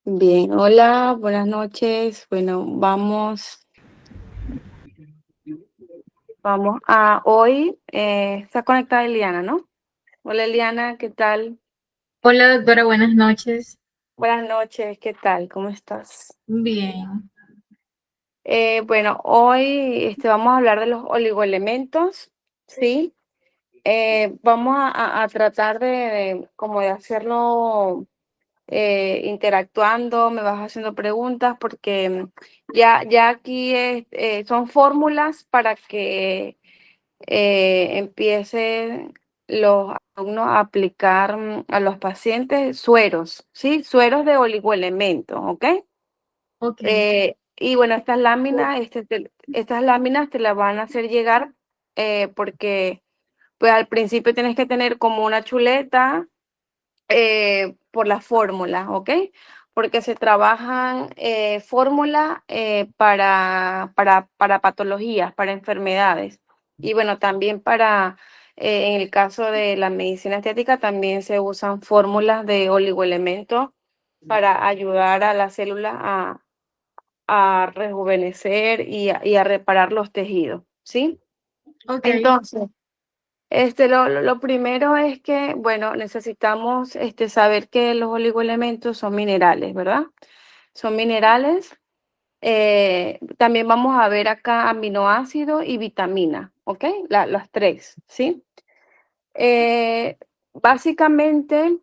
Bien, hola, buenas noches. Bueno, vamos a hoy, está conectada Eliana, ¿no? Hola Eliana, ¿qué tal? Hola doctora, buenas noches. Buenas noches, ¿qué tal? ¿Cómo estás? Bien, Bueno, hoy vamos a hablar de los oligoelementos, ¿sí? Vamos a tratar como de hacerlo interactuando, me vas haciendo preguntas porque ya aquí son fórmulas para que empiecen los alumnos a aplicar a los pacientes sueros, ¿sí? Sueros de oligoelementos, ¿ok? ok, Y bueno, estas láminas te las van a hacer llegar porque pues al principio tienes que tener como una chuleta por la fórmula, ¿ok? Porque se trabajan fórmulas para patologías, para enfermedades. Y bueno, también en el caso de la medicina estética, también se usan fórmulas de oligoelementos para ayudar a las células a rejuvenecer y a reparar los tejidos, ¿sí? ok, Entonces, lo primero es que, bueno, necesitamos saber que los oligoelementos son minerales, ¿verdad? Son minerales. También vamos a ver acá aminoácido y vitamina, ¿ok? Las tres, ¿sí? Eh, básicamente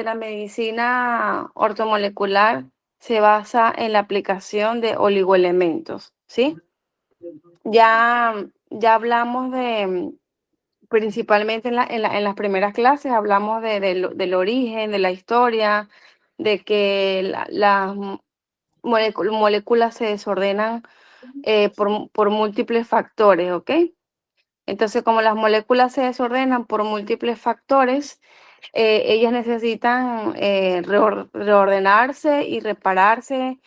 la medicina ortomolecular se basa en la aplicación de oligoelementos, ¿sí? Ya hablamos principalmente en las primeras clases hablamos del origen, de la historia, de que las moléculas se desordenan por múltiples factores, ¿ok? Entonces, como las moléculas se desordenan por múltiples factores, ellas necesitan reordenarse y repararse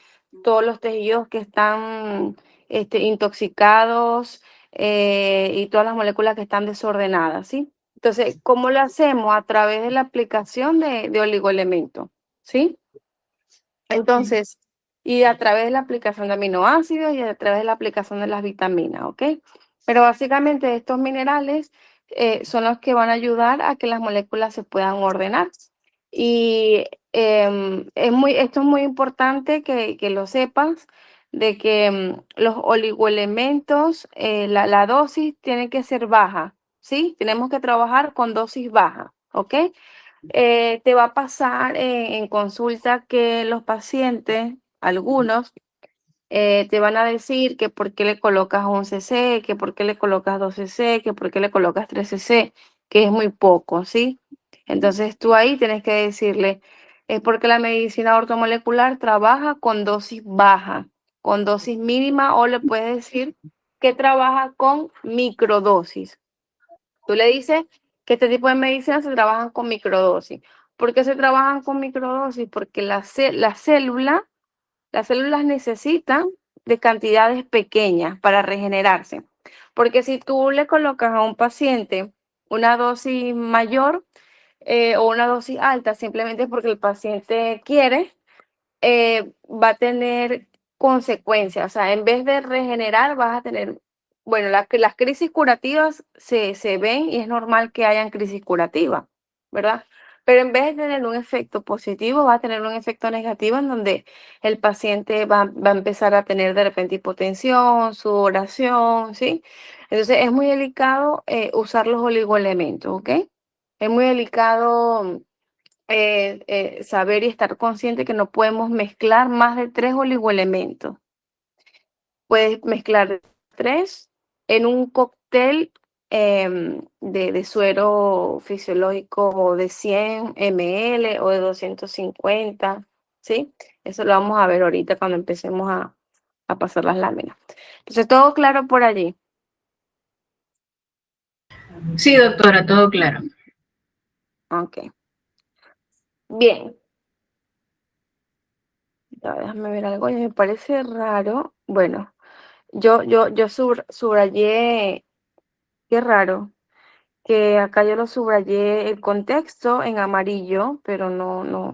todos los tejidos que están intoxicados y todas las moléculas que están desordenadas, ¿sí? Entonces, ¿cómo lo hacemos? A través de la aplicación de oligoelementos, ¿sí? ok, Entonces, y a través de la aplicación de aminoácidos y a través de la aplicación de las vitaminas, ¿ok? Pero básicamente estos minerales son los que van a ayudar a que las moléculas se puedan ordenar. Y esto es muy importante que lo sepas, de que los oligoelementos, la dosis tiene que ser baja, ¿sí? Tenemos que trabajar con dosis baja, ¿ok? Te va a pasar en consulta que los pacientes, algunos, te van a decir que por qué le colocas 11 cc, que por qué le colocas 12 cc, que por qué le colocas 3 cc, que es muy poco, ¿sí? Entonces tú ahí tienes que decirle, es porque la medicina ortomolecular trabaja con dosis baja, con dosis mínima, o le puedes decir que trabaja con microdosis. Tú le dices que este tipo de medicinas se trabajan con microdosis. ¿Por qué se trabajan con microdosis? Porque las células necesitan de cantidades pequeñas para regenerarse. Porque si tú le colocas a un paciente una dosis mayor o una dosis alta, simplemente es porque el paciente quiere, va a tener consecuencias. O sea, en vez de regenerar, vas a tener, bueno, las crisis curativas se ven y es normal que hayan crisis curativas, ¿verdad? Pero en vez de tener un efecto positivo, va a tener un efecto negativo en donde el paciente va a empezar a tener de repente hipotensión, sudoración, ¿sí? Entonces es muy delicado usar los oligoelementos, ¿ok? Es muy delicado saber y estar consciente que no podemos mezclar más de 3 oligoelementos. Puedes mezclar 3 en un cóctel de suero fisiológico de 100 ml o de 250, ¿sí? Eso lo vamos a ver ahorita cuando empecemos a pasar las láminas. Entonces, todo claro por allí. sí doctora, todo claro. Ok. Bien. Ya, déjame ver algo y me parece raro. Bueno. Yo subrayé, qué raro, que acá yo lo subrayé el contexto en amarillo, pero no.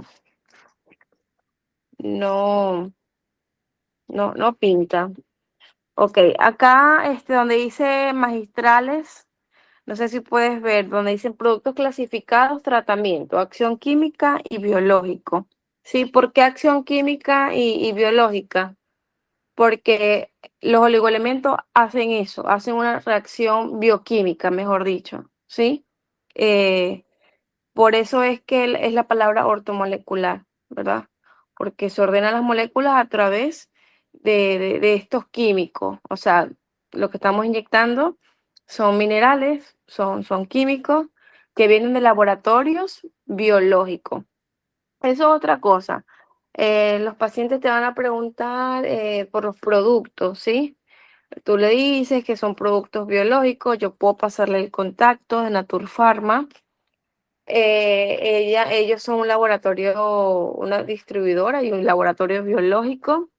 no, no pinta. Ok, acá donde dice magistrales, no sé si puedes ver, donde dicen productos clasificados, tratamiento, acción química y biológico. Sí, ¿por qué acción química y biológica? Porque los oligoelementos hacen eso, hacen una reacción bioquímica, mejor dicho, ¿sí? Eh, por eso es que es la palabra ortomolecular, ¿verdad? Porque se ordenan las moléculas a través de estos químicos. O sea, lo que estamos inyectando son minerales, son químicos que vienen de laboratorios biológicos. Eso es otra cosa. Los pacientes te van a preguntar por los productos, ¿sí? Tú le dices que son productos biológicos, yo puedo pasarle el contacto de Naturpharma. Ellos son un laboratorio, una distribuidora y un laboratorio biológico,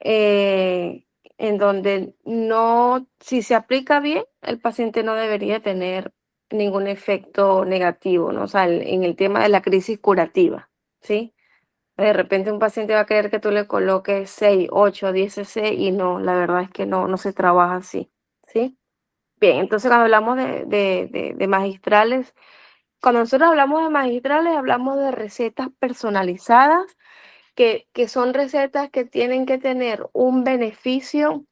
eh, en donde no, si se aplica bien, el paciente no debería tener ningún efecto negativo, ¿no? O sea, en el tema de la crisis curativa, ¿sí? De repente un paciente va a querer que tú le coloques 6, 8, 10 cc y no, la verdad es que no se trabaja así, ¿sí? Bien, entonces cuando hablamos de magistrales, cuando nosotros hablamos de magistrales, hablamos de recetas personalizadas, que son recetas que tienen que tener un beneficio,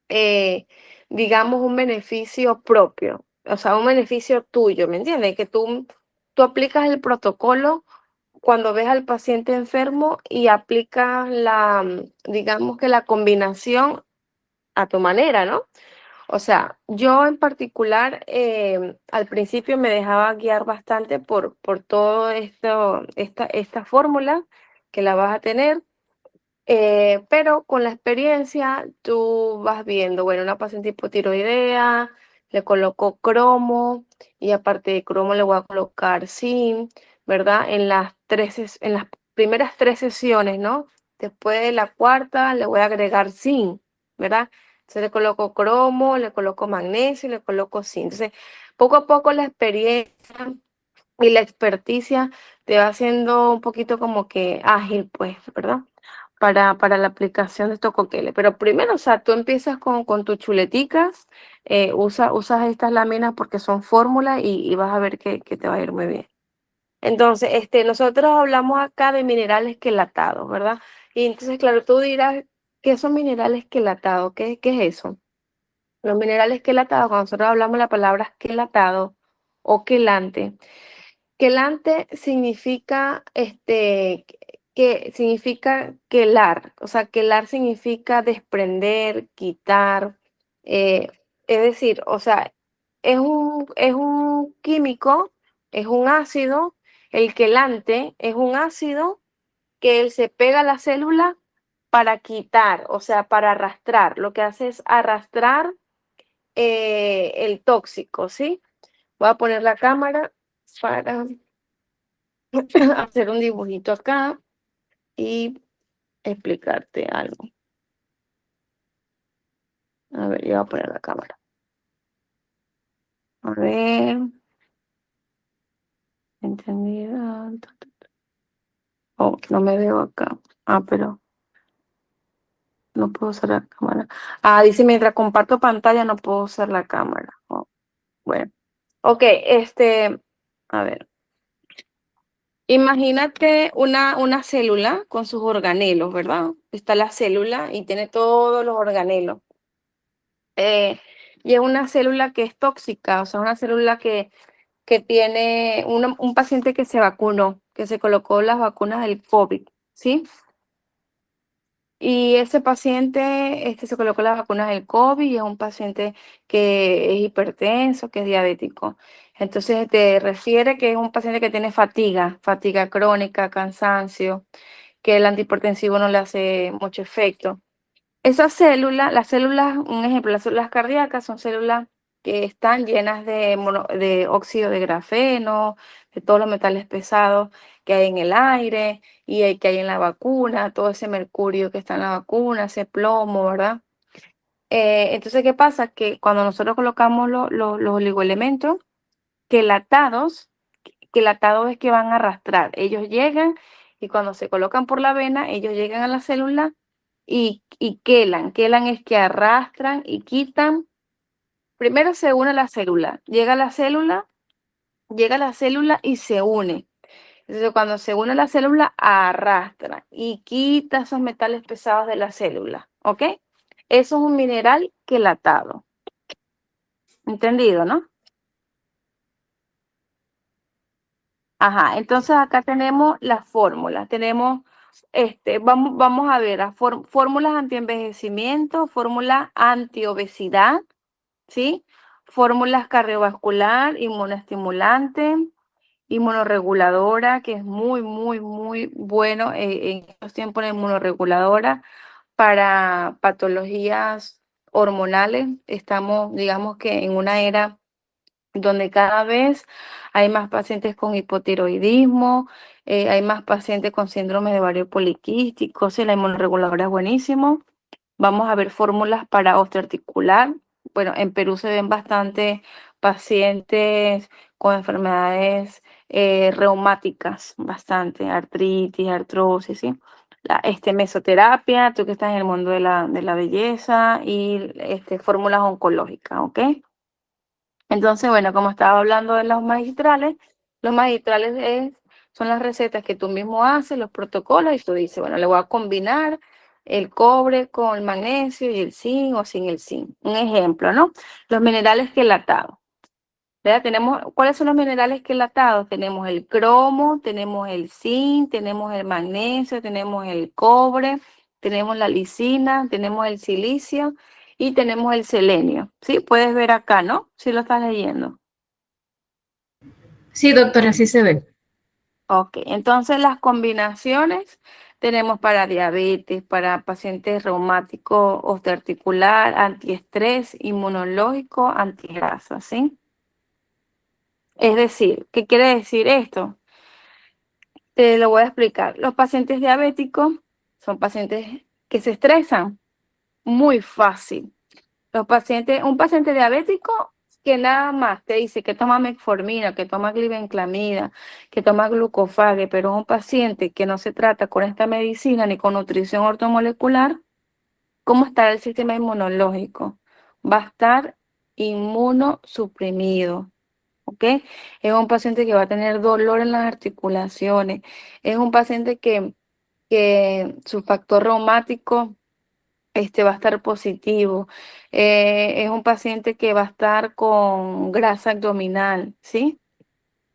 eh, digamos, un beneficio propio, o sea, un beneficio tuyo, ¿me entiendes? Que tú aplicas el protocolo cuando ves al paciente enfermo y aplicas digamos que la combinación a tu manera, ¿no? O sea, yo en particular al principio me dejaba guiar bastante por todo esto, esta fórmula que la vas a tener, pero con la experiencia tú vas viendo, bueno, una paciente hipotiroidea, le coloco cromo y aparte de cromo le voy a colocar zinc, ¿verdad? En las primeras 3 sesiones, ¿no? Después de la cuarta le voy a agregar zinc, ¿verdad? Entonces le coloco cromo, le coloco magnesio y le coloco zinc. Entonces, poco a poco la experiencia y la experticia te va haciendo un poquito como que ágil, pues, ¿verdad? Para la aplicación de estos cócteles. Pero primero, o sea, tú empiezas con tus chuleticas, usas estas láminas porque son fórmulas y vas a ver que te va a ir muy bien. Entonces, nosotros hablamos acá de minerales quelatados, ¿verdad? Y entonces, claro, tú dirás, ¿qué son minerales quelatados? ¿Qué es eso? Los minerales quelatados, cuando nosotros hablamos la palabra quelatado o quelante, quelante significa, que significa quelar, o sea, quelar significa desprender, quitar, eh, es decir, o sea, es un químico, es un ácido, el quelante es un ácido que él se pega a la célula para quitar, o sea, para arrastrar, lo que hace es arrastrar el tóxico, ¿sí? Voy a poner la cámara para hacer un dibujito acá y explicarte algo. A ver, yo voy a poner la cámara. A ver, entendida. Oh, no me veo acá. Ah, pero no puedo usar la cámara. Ah, dice, mientras comparto pantalla no puedo usar la cámara. Oh, bueno. Ok, a ver. Imagínate una célula con sus organelos, ¿verdad? Está la célula y tiene todos los organelos. eh, y es una célula que es tóxica, o sea, una célula que tiene un paciente que se vacunó, que se colocó las vacunas del COVID, ¿sí? Y ese paciente se colocó las vacunas del COVID y es un paciente que es hipertenso, que es diabético. Entonces te refiere que es un paciente que tiene fatiga crónica, cansancio, que el antihipertensivo no le hace mucho efecto. Esas células, las células, un ejemplo, las células cardíacas son células que están llenas de óxido de grafeno, de todos los metales pesados que hay en el aire que hay en la vacuna, todo ese mercurio que está en la vacuna, ese plomo, ¿verdad? Entonces, ¿qué pasa? Que cuando nosotros colocamos los oligoelementos quelatados, quelatados es que van a arrastrar. Ellos llegan Y cuando se colocan por la vena, ellos llegan a la célula y quelan. Quelan es que arrastran y quitan. Primero se une la célula, llega a la célula y se une. Entonces, cuando se une la célula, arrastra y quita esos metales pesados de la célula, ¿ok? Eso es un mineral quelatado. ¿Entendido, no? Ajá, entonces acá tenemos las fórmulas. Tenemos, vamos a ver, fórmulas antienvejecimiento, fórmula antiobesidad, ¿sí? Fórmulas cardiovascular, inmunoestimulante, inmunoreguladora, que es muy, muy, muy bueno en estos tiempos la inmunoreguladora para patologías hormonales. Estamos, digamos que en una era donde cada vez hay más pacientes con hipotiroidismo, hay más pacientes con síndrome de ovario poliquístico, sí, la inmunoreguladora es buenísimo. Vamos a ver fórmulas para osteoarticular. Bueno, en Perú se ven bastante pacientes con enfermedades reumáticas, bastante, artritis, artrosis, ¿sí? Mesoterapia, tú que estás en el mundo de la belleza y fórmulas oncológicas, ¿ok? Entonces, bueno, como estaba hablando de los magistrales son las recetas que tú mismo haces, los protocolos, y tú dices, bueno, le voy a combinar el cobre con el magnesio y el zinc o sin el zinc. Un ejemplo, ¿no? Los minerales quelatados. ¿Verdad? ¿Cuáles son los minerales quelatados? Tenemos el cromo, tenemos el zinc, tenemos el magnesio, tenemos el cobre, tenemos la lisina, tenemos el silicio y tenemos el selenio. ¿Sí? Puedes ver acá, ¿no? Si lo estás leyendo. Sí, doctora, así se ve. Ok, entonces las combinaciones tenemos para diabetes, para pacientes reumáticos, osteoarticular, antiestrés, inmunológico, antigrasa, ¿sí? Es decir, ¿qué quiere decir esto? Te lo voy a explicar. Los pacientes diabéticos son pacientes que se estresan muy fácil. Un paciente diabético que nada más te dice que toma metformina, que toma glibenclamida, que toma glucofague, pero un paciente que no se trata con esta medicina ni con nutrición ortomolecular, ¿cómo estará el sistema inmunológico? Va a estar inmunosuprimido. ¿Ok? Es un paciente que va a tener dolor en las articulaciones, es un paciente que su factor reumático va a estar positivo, es un paciente que va a estar con grasa abdominal, ¿sí?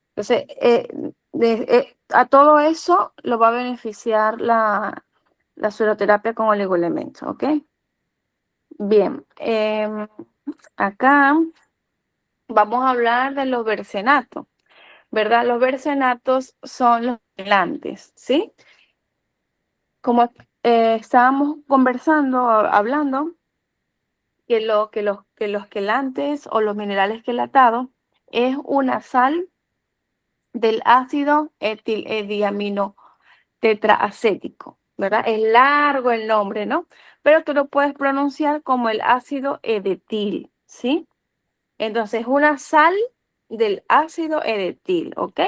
Entonces, a todo eso lo va a beneficiar la sueroterapia con oligoelementos, ¿ok? Bien, acá vamos a hablar de los versenatos. ¿Verdad? Los versenatos son los quelantes, ¿sí? Como estábamos conversando, hablando, que los quelantes o los minerales quelatados es una sal del ácido etilediamino tetraacético, ¿verdad? Es largo el nombre, ¿no? Pero tú lo puedes pronunciar como el ácido edetil, ¿sí? Entonces, una sal del ácido edetil, ¿ok?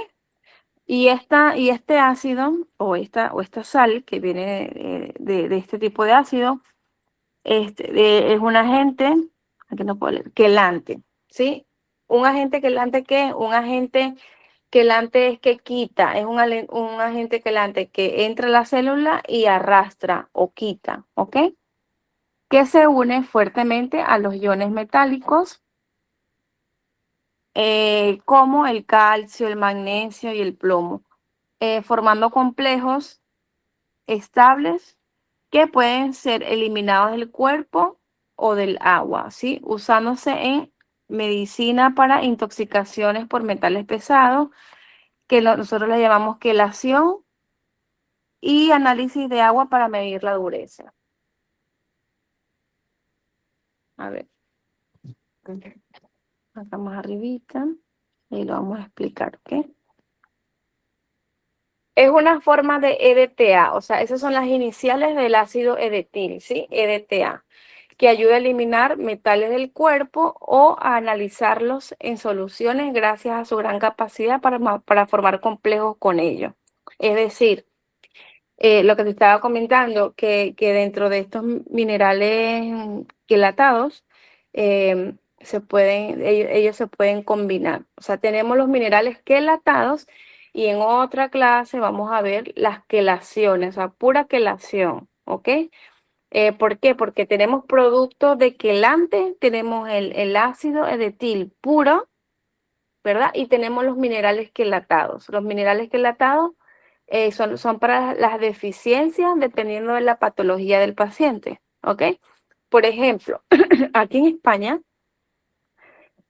Y este ácido o esta sal que viene de este tipo de ácido, es un agente, aquí no puedo leer, quelante, ¿sí? Un agente quelante, ¿qué? Un agente quelante es que quita, es un agente quelante que entra a la célula y arrastra o quita, ¿ok? Que se une fuertemente a los iones metálicos, como el calcio, el magnesio y el plomo, formando complejos estables que pueden ser eliminados del cuerpo o del agua, ¿sí? Usándose en medicina para intoxicaciones por metales pesados, que nosotros le llamamos quelación, y análisis de agua para medir la dureza. A ver, acá más arribita, y lo vamos a explicar, ¿ok? Es una forma de EDTA, o sea, esas son las iniciales del ácido edetil, ¿sí? EDTA, que ayuda a eliminar metales del cuerpo o a analizarlos en soluciones gracias a su gran capacidad para formar complejos con ellos. Es decir, lo que te estaba comentando, que dentro de estos minerales quelatados, ellos se pueden combinar. O sea, tenemos los minerales quelatados y en otra clase vamos a ver las quelaciones, o sea, pura quelación, ¿ok? ¿Por qué? Porque tenemos productos de quelante, tenemos el ácido edetil puro, ¿verdad? Y tenemos los minerales quelatados. Los minerales quelatados son para las deficiencias dependiendo de la patología del paciente, ¿ok? Por ejemplo, aquí en España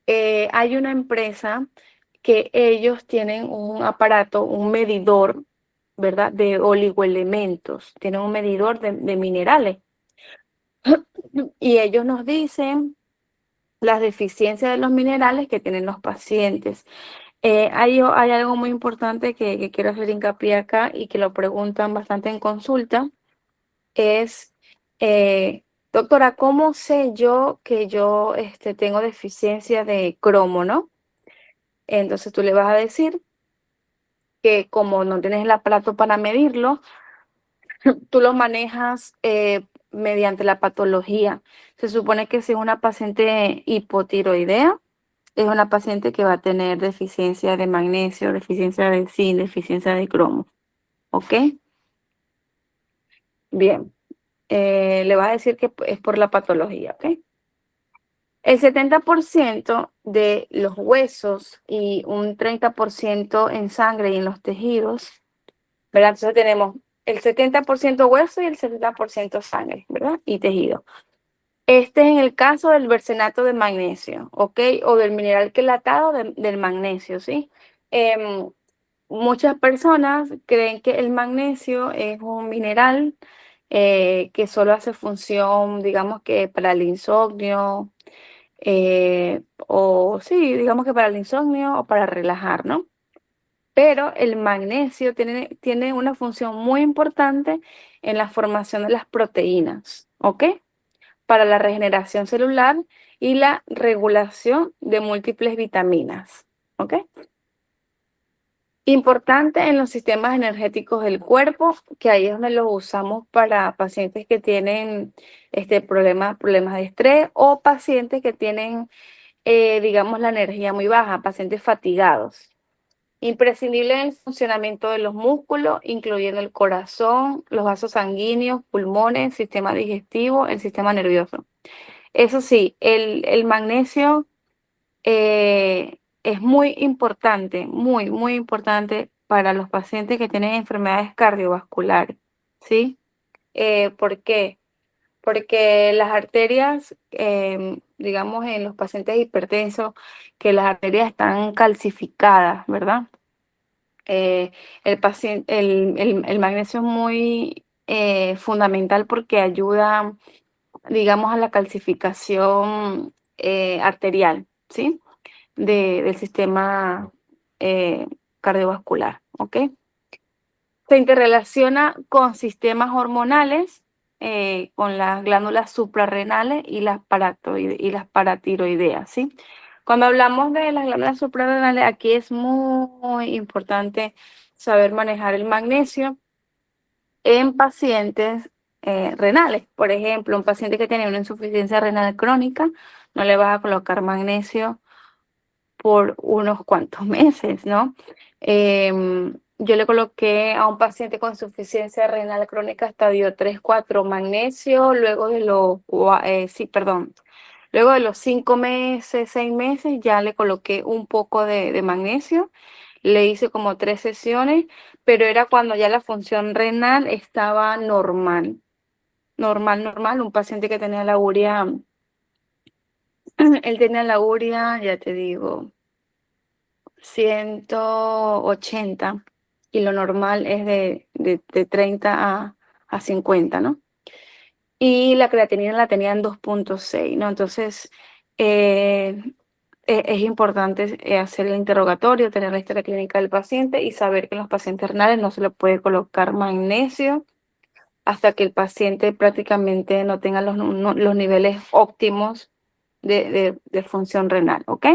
hay una empresa que ellos tienen un aparato, un medidor, ¿verdad? De oligoelementos, tienen un medidor de minerales. Y ellos nos dicen las deficiencias de los minerales que tienen los pacientes. Hay algo muy importante que quiero hacer hincapié acá y que lo preguntan bastante en consulta, es, doctora, ¿cómo sé yo que yo tengo deficiencia de cromo, no? Entonces tú le vas a decir que como no tienes el aparato para medirlo, tú lo manejas mediante la patología. Se supone que si es una paciente hipotiroidea, es una paciente que va a tener deficiencia de magnesio, deficiencia de zinc, deficiencia de cromo. ¿Ok? Bien. Le vas a decir que es por la patología. ¿Ok? El 70% de los huesos y un 30% en sangre y en los tejidos, ¿verdad? Entonces tenemos el 70% hueso y el 70% sangre, ¿verdad? Y tejido. Este es en el caso del bersenato de magnesio, ¿ok? O del mineral quelatado del magnesio, ¿sí? Muchas personas creen que el magnesio es un mineral que solo hace función, digamos que para el insomnio, o sí, digamos que para el insomnio o para relajar, ¿no? Pero el magnesio tiene una función muy importante en la formación de las proteínas, ¿ok? Para la regeneración celular y la regulación de múltiples vitaminas, ¿ok? Importante en los sistemas energéticos del cuerpo, que ahí es donde lo usamos para pacientes que tienen problemas de estrés o pacientes que tienen, digamos, la energía muy baja, pacientes fatigados. Imprescindible en el funcionamiento de los músculos, incluyendo el corazón, los vasos sanguíneos, pulmones, sistema digestivo, el sistema nervioso. Eso sí, el magnesio es muy importante, muy, muy importante para los pacientes que tienen enfermedades cardiovasculares, ¿sí? ¿Por qué? Porque las arterias, digamos, en los pacientes hipertensos, que las arterias están calcificadas, ¿verdad? El magnesio es muy fundamental porque ayuda, digamos, a la calcificación arterial, ¿sí? Del sistema eh, cardiovascular, ¿ok? Se interrelaciona con sistemas hormonales, con las glándulas suprarrenales y y las paratiroideas, ¿sí? Cuando hablamos de las glándulas suprarrenales, aquí es muy importante saber manejar el magnesio en pacientes renales. Por ejemplo, un paciente que tiene una insuficiencia renal crónica, no le vas a colocar magnesio por unos cuantos meses, ¿no? Yo le coloqué a un paciente con insuficiencia renal crónica estadio 3, 4 magnesio, luego de los 5 meses, 6 meses, ya le coloqué un poco de magnesio, le hice como 3 sesiones, pero era cuando ya la función renal estaba normal, normal, un paciente que tenía la urea, él tenía la urea, ya te digo, 180 y lo normal es de 30 a 50, ¿no? Y la creatinina la tenía en 2,6, ¿no? Entonces, es importante hacer el interrogatorio, tener la historia clínica del paciente y saber que en los pacientes renales no se le puede colocar magnesio hasta que el paciente prácticamente no tenga los niveles óptimos de función renal, ¿ok?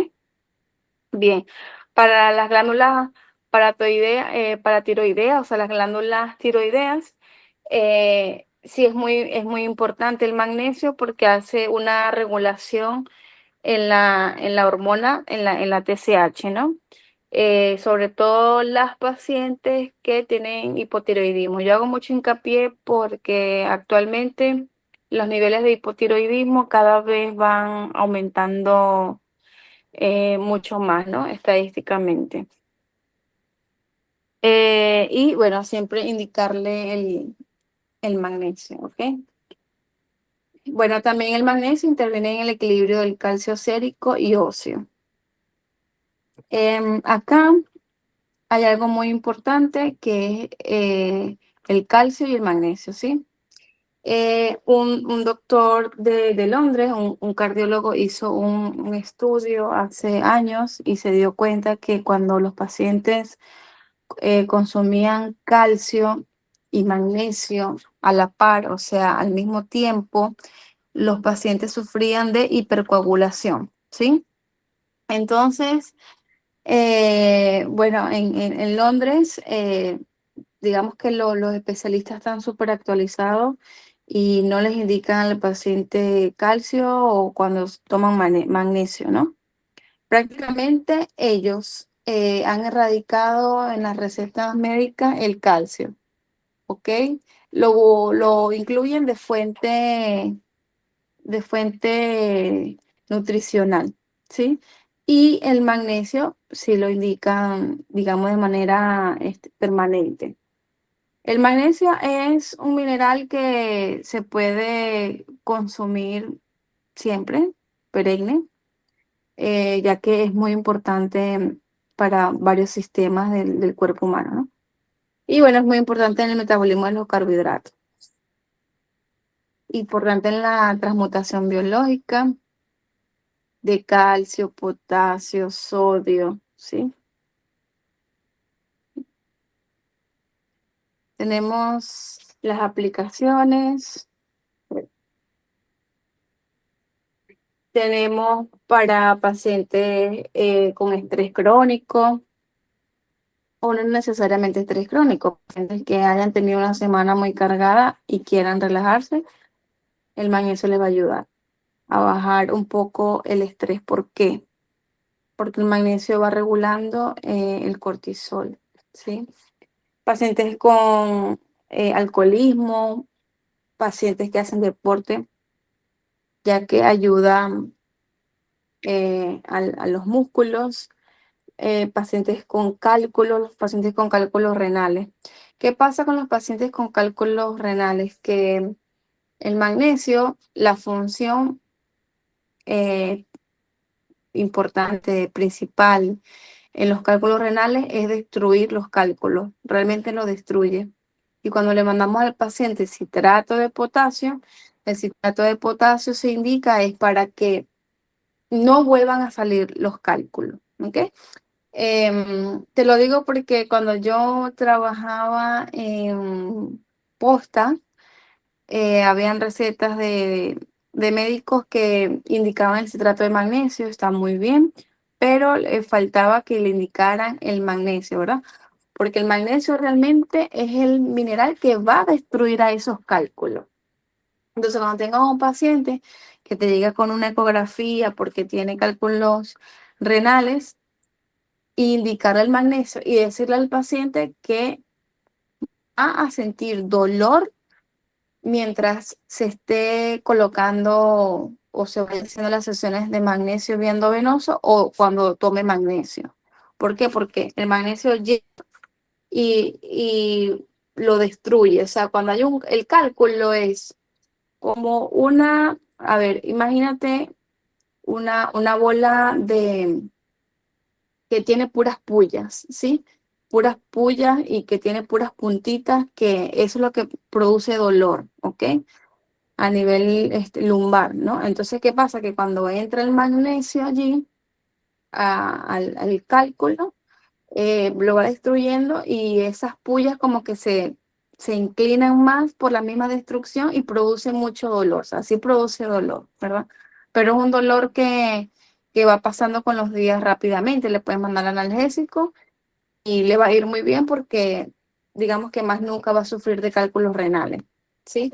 Bien, para las glándulas paratiroideas, o sea, las glándulas tiroideas, Sí, es muy importante el magnesio porque hace una regulación en la hormona, en la TSH, ¿no? Sobre todo las pacientes que tienen hipotiroidismo. Yo hago mucho hincapié porque actualmente los niveles de hipotiroidismo cada vez van aumentando mucho más, ¿no? Estadísticamente. Y bueno, siempre indicarle el magnesio, ¿ok? Bueno, también el magnesio interviene en el equilibrio del calcio sérico y óseo. Acá hay algo muy importante que es el calcio y el magnesio, ¿sí? Un doctor de Londres, un cardiólogo, hizo un estudio hace años y se dio cuenta que cuando los pacientes consumían calcio y magnesio a la par, o sea, al mismo tiempo, los pacientes sufrían de hipercoagulación, ¿sí? Entonces, bueno, en Londres, digamos que los especialistas están súper actualizados y no les indican al paciente calcio o cuando toman magnesio, ¿no? Prácticamente ellos han erradicado en las recetas médicas el calcio, ¿ok? Lo incluyen de fuente nutricional, ¿sí? Y el magnesio sí lo indican, digamos, de manera permanente. El magnesio es un mineral que se puede consumir siempre, perenne, ya que es muy importante para varios sistemas del cuerpo humano, ¿no? Y bueno, es muy importante en el metabolismo de los carbohidratos, importante en la transmutación biológica de calcio, potasio, sodio, ¿sí? Tenemos las aplicaciones, tenemos para pacientes con estrés crónico o no necesariamente estrés crónico, pacientes que hayan tenido una semana muy cargada y quieran relajarse, el magnesio les va a ayudar a bajar un poco el estrés. ¿Por qué? Porque el magnesio va regulando el cortisol, ¿sí? Pacientes con alcoholismo, pacientes que hacen deporte, ya que ayudan a los músculos, pacientes con cálculos, los pacientes con cálculos renales. ¿Qué pasa con los pacientes con cálculos renales? Que el magnesio, la función eh, importante, principal en los cálculos renales es destruir los cálculos, realmente lo destruye. Y cuando le mandamos al paciente citrato de potasio, el citrato de potasio se indica es para que no vuelvan a salir los cálculos, ¿ok? Te lo digo porque cuando yo trabajaba en posta, habían recetas de médicos que indicaban el citrato de magnesio, está muy bien, pero le faltaba que le indicaran el magnesio, ¿verdad? Porque el magnesio realmente es el mineral que va a destruir a esos cálculos. Entonces, cuando tengas un paciente que te llega con una ecografía porque tiene cálculos renales, indicarle el magnesio y decirle al paciente que va a sentir dolor mientras se esté colocando o se vayan haciendo las sesiones de magnesio viendo venoso o cuando tome magnesio. ¿Por qué? Porque el magnesio llega y lo destruye. O sea, cuando hay el cálculo es como a ver, imagínate una bola que tiene puras pullas, ¿sí? Puras pullas y que tiene puras puntitas, que eso es lo que produce dolor, ¿ok? A nivel lumbar, ¿no? Entonces, ¿qué pasa? Que cuando entra el magnesio allí, al cálculo, lo va destruyendo y esas pullas como que se inclinan más por la misma destrucción y produce mucho dolor, o sea, sí produce dolor, ¿verdad? Pero es un dolor que va pasando con los días rápidamente, le pueden mandar analgésico y le va a ir muy bien porque digamos que más nunca va a sufrir de cálculos renales, ¿sí?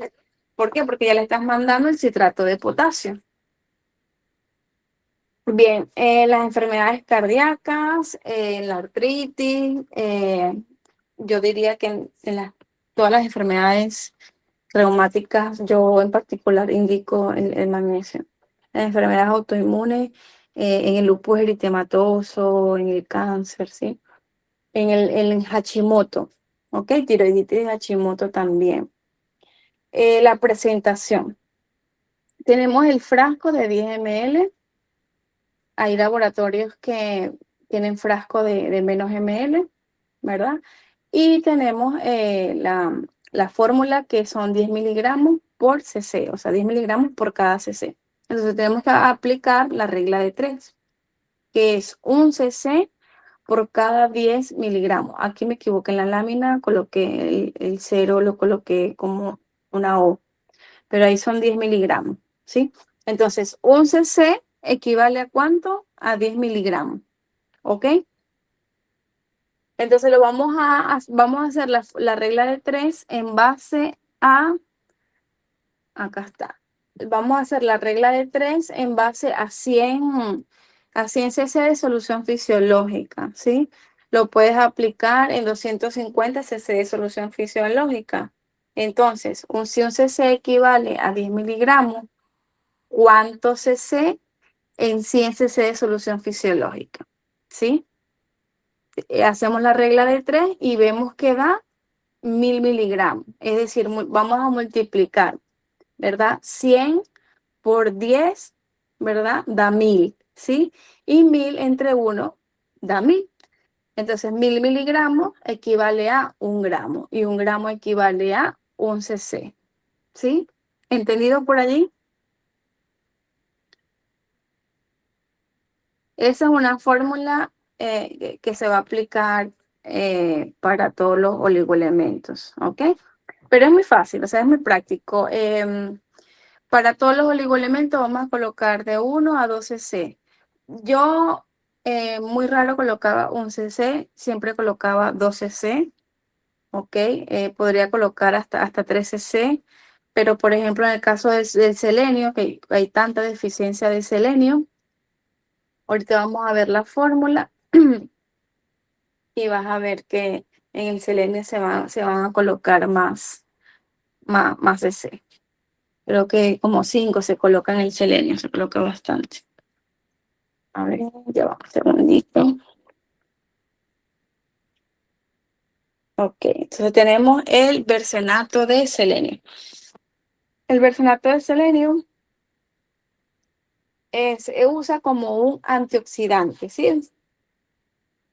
¿Por qué? Porque ya le estás mandando el citrato de potasio. Bien, las enfermedades cardíacas, la artritis, yo diría que todas las enfermedades reumáticas, yo en particular indico el magnesio. Las enfermedades autoinmunes, en el lupus eritematoso, en el cáncer, ¿sí? En el Hashimoto, ¿ok? Tiroiditis de Hashimoto también. La presentación. Tenemos el frasco de 10 ml. Hay laboratorios que tienen frasco de menos ml, ¿verdad? Y tenemos la fórmula que son 10 miligramos por cc, o sea, 10 miligramos por cada cc. Entonces tenemos que aplicar la regla de 3, que es 1 cc por cada 10 miligramos. Aquí me equivoqué en la lámina, coloqué el 0, lo coloqué como una O, pero ahí son 10 miligramos, ¿sí? Entonces, 1 cc equivale a ¿cuánto? A 10 miligramos, ¿ok? Entonces vamos a hacer la regla de 3 en base a, acá está, vamos a hacer la regla de 3 en base a 100 cc de solución fisiológica, ¿sí? Lo puedes aplicar en 250 cc de solución fisiológica. Entonces, si un cc equivale a 10 miligramos, ¿cuánto cc en 100 cc de solución fisiológica? ¿Sí? Hacemos la regla de 3 y vemos que da 1000 miligramos. Es decir, vamos a multiplicar, ¿verdad? 100 por 10, ¿verdad? Da 1000, ¿sí? Y 1000 entre 1 da 1000. Entonces, 1000 miligramos equivale a 1 gramo y 1 gramo equivale a 1 cc, ¿sí? ¿Entendido por allí? Esa es una fórmula que se va a aplicar para todos los oligoelementos, ¿ok? Pero es muy fácil, o sea, es muy práctico. Para todos los oligoelementos vamos a colocar de 1 a 2 cc. Yo muy raro colocaba 1 cc, siempre colocaba 2 cc, ¿ok? Podría colocar hasta 3 cc, pero por ejemplo en el caso del selenio, que hay tanta deficiencia de selenio, ahorita vamos a ver la fórmula y vas a ver que en el selenio se van a colocar más cc. Creo que como 5 se coloca en el selenio, se coloca bastante. A ver, ya va, un segundito. Ok, entonces tenemos el bersenato de selenio. El bersenato de selenio se usa como un antioxidante, ¿sí?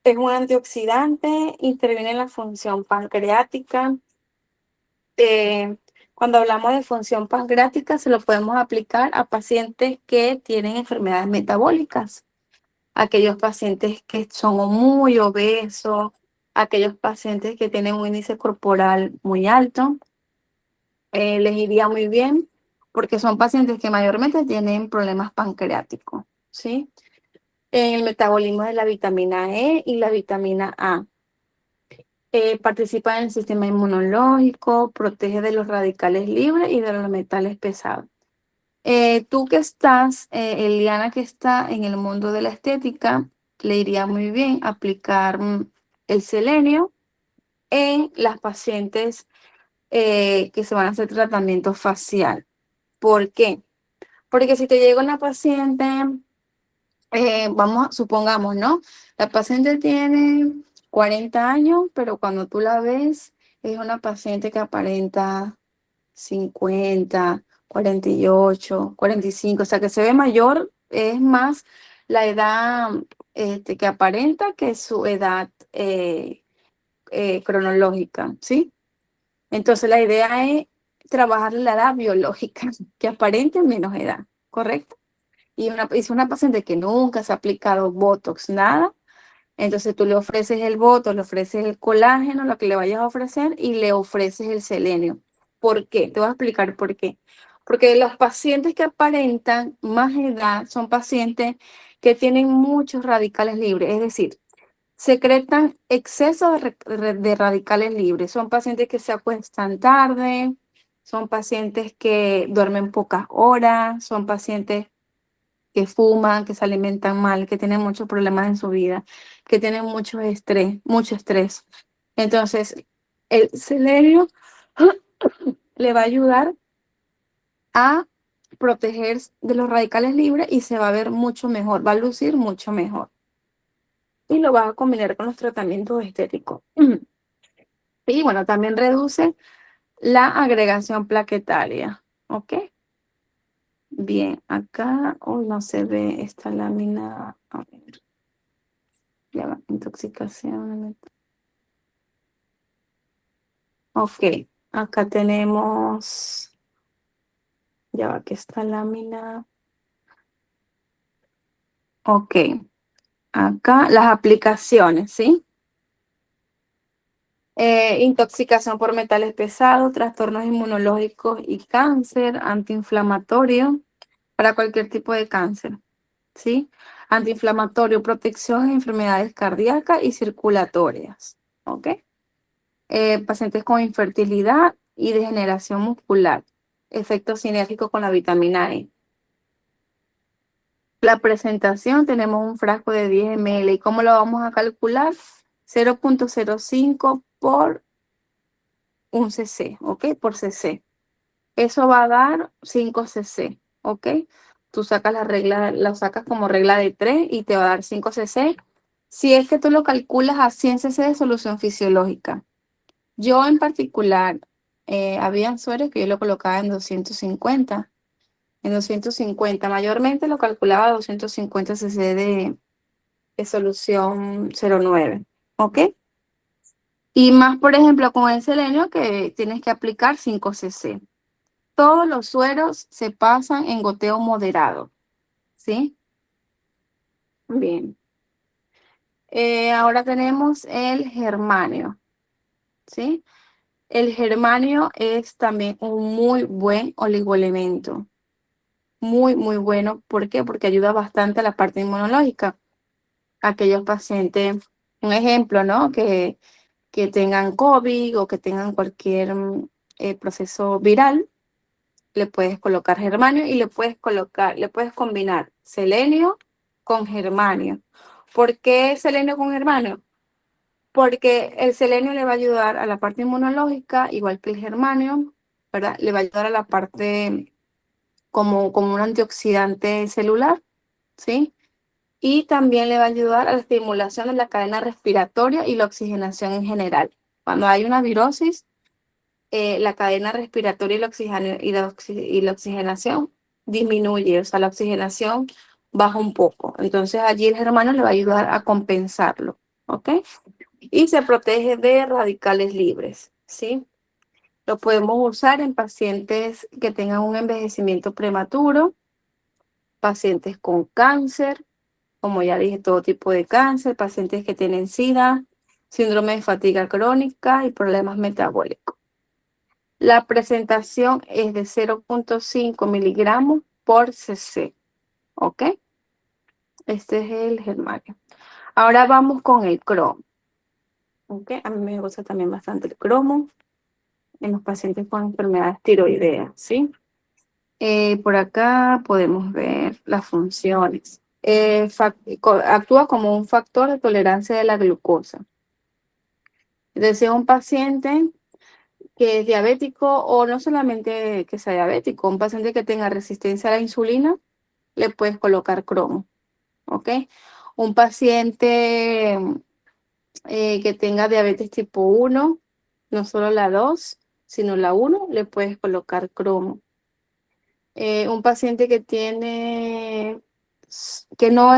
Es un antioxidante, interviene en la función pancreática. Cuando hablamos de función pancreática, se lo podemos aplicar a pacientes que tienen enfermedades metabólicas, aquellos pacientes que son muy obesos, aquellos pacientes que tienen un índice corporal muy alto, les iría muy bien porque son pacientes que mayormente tienen problemas pancreáticos, ¿sí? En el metabolismo de la vitamina E y la vitamina A. Participa en el sistema inmunológico, protege de los radicales libres y de los metales pesados. Tú que estás, Eliana, que está en el mundo de la estética, le iría muy bien aplicar el selenio en las pacientes que se van a hacer tratamiento facial. ¿Por qué? Porque si te llega una paciente, supongamos, ¿no? La paciente tiene 40 años, pero cuando tú la ves, es una paciente que aparenta 50, 48, 45, o sea que se ve mayor, es más la edad que aparenta que su edad cronológica, ¿sí? Entonces la idea es trabajar la edad biológica, que aparente menos edad, ¿correcto? Y es una paciente que nunca se ha aplicado Botox, nada. Entonces tú le ofreces el Botox, le ofreces el colágeno, lo que le vayas a ofrecer, y le ofreces el selenio. ¿Por qué? Te voy a explicar por qué. Porque los pacientes que aparentan más edad son pacientes que tienen muchos radicales libres. Es decir, secretan exceso de radicales libres. Son pacientes que se acuestan tarde, son pacientes que duermen pocas horas, son pacientes que fuman, que se alimentan mal, que tienen muchos problemas en su vida, que tienen mucho estrés, mucho estrés. Entonces, el selenio le va a ayudar a proteger de los radicales libres y se va a ver mucho mejor, va a lucir mucho mejor. Y lo vas a combinar con los tratamientos estéticos. Y bueno, también reduce la agregación plaquetaria. ¿Ok? Bien, acá hoy no se ve esta lámina. A ver, ya va, intoxicación. Ok, acá tenemos, ya va, que esta lámina. Ok, acá las aplicaciones, ¿sí? Intoxicación por metales pesados, trastornos inmunológicos y cáncer, antiinflamatorio para cualquier tipo de cáncer, ¿sí? Antiinflamatorio, protección en enfermedades cardíacas y circulatorias, ¿ok? Pacientes con infertilidad y degeneración muscular, efecto sinérgico con la vitamina E. La presentación, tenemos un frasco de 10 ml. ¿Y cómo lo vamos a calcular? 0.05 por un cc, ¿ok? Por cc. Eso va a dar 5 cc, ¿ok? Tú sacas la regla, lo sacas como regla de 3 y te va a dar 5 cc. Si es que tú lo calculas a 100 cc de solución fisiológica. Yo en particular, había sueros que yo lo colocaba en 250. En 250, mayormente lo calculaba a 250 cc de solución 0,9, ¿ok? Y más, por ejemplo, con el selenio que tienes que aplicar 5 cc. Todos los sueros se pasan en goteo moderado, ¿sí? Bien. Ahora tenemos el germanio, ¿sí? El germanio es también un muy buen oligoelemento. Muy, muy bueno. ¿Por qué? Porque ayuda bastante a la parte inmunológica. Aquellos pacientes, un ejemplo, ¿no? Que tengan COVID o que tengan cualquier proceso viral, le puedes colocar germanio y le puedes combinar selenio con germanio. ¿Por qué selenio con germanio? Porque el selenio le va a ayudar a la parte inmunológica, igual que el germanio, ¿verdad? Le va a ayudar a la parte como un antioxidante celular, ¿sí? Y también le va a ayudar a la estimulación de la cadena respiratoria y la oxigenación en general. Cuando hay una virosis, la cadena respiratoria y la oxigenación disminuye, o sea, la oxigenación baja un poco. Entonces allí el germanio le va a ayudar a compensarlo, ¿ok? Y se protege de radicales libres, ¿sí? Lo podemos usar en pacientes que tengan un envejecimiento prematuro, pacientes con cáncer, como ya dije, todo tipo de cáncer, pacientes que tienen SIDA, síndrome de fatiga crónica y problemas metabólicos. La presentación es de 0.5 miligramos por cc, ¿ok? Este es el germanio. Ahora vamos con el cromo, ¿ok? A mí me gusta también bastante el cromo en los pacientes con enfermedades tiroideas, ¿sí? Por acá podemos ver las funciones. Actúa como un factor de tolerancia de la glucosa. Es decir, un paciente que es diabético o no solamente que sea diabético, un paciente que tenga resistencia a la insulina, le puedes colocar cromo, ¿ok? Un paciente que tenga diabetes tipo 1, no solo la 2, sino la 1, le puedes colocar cromo. Un paciente que que no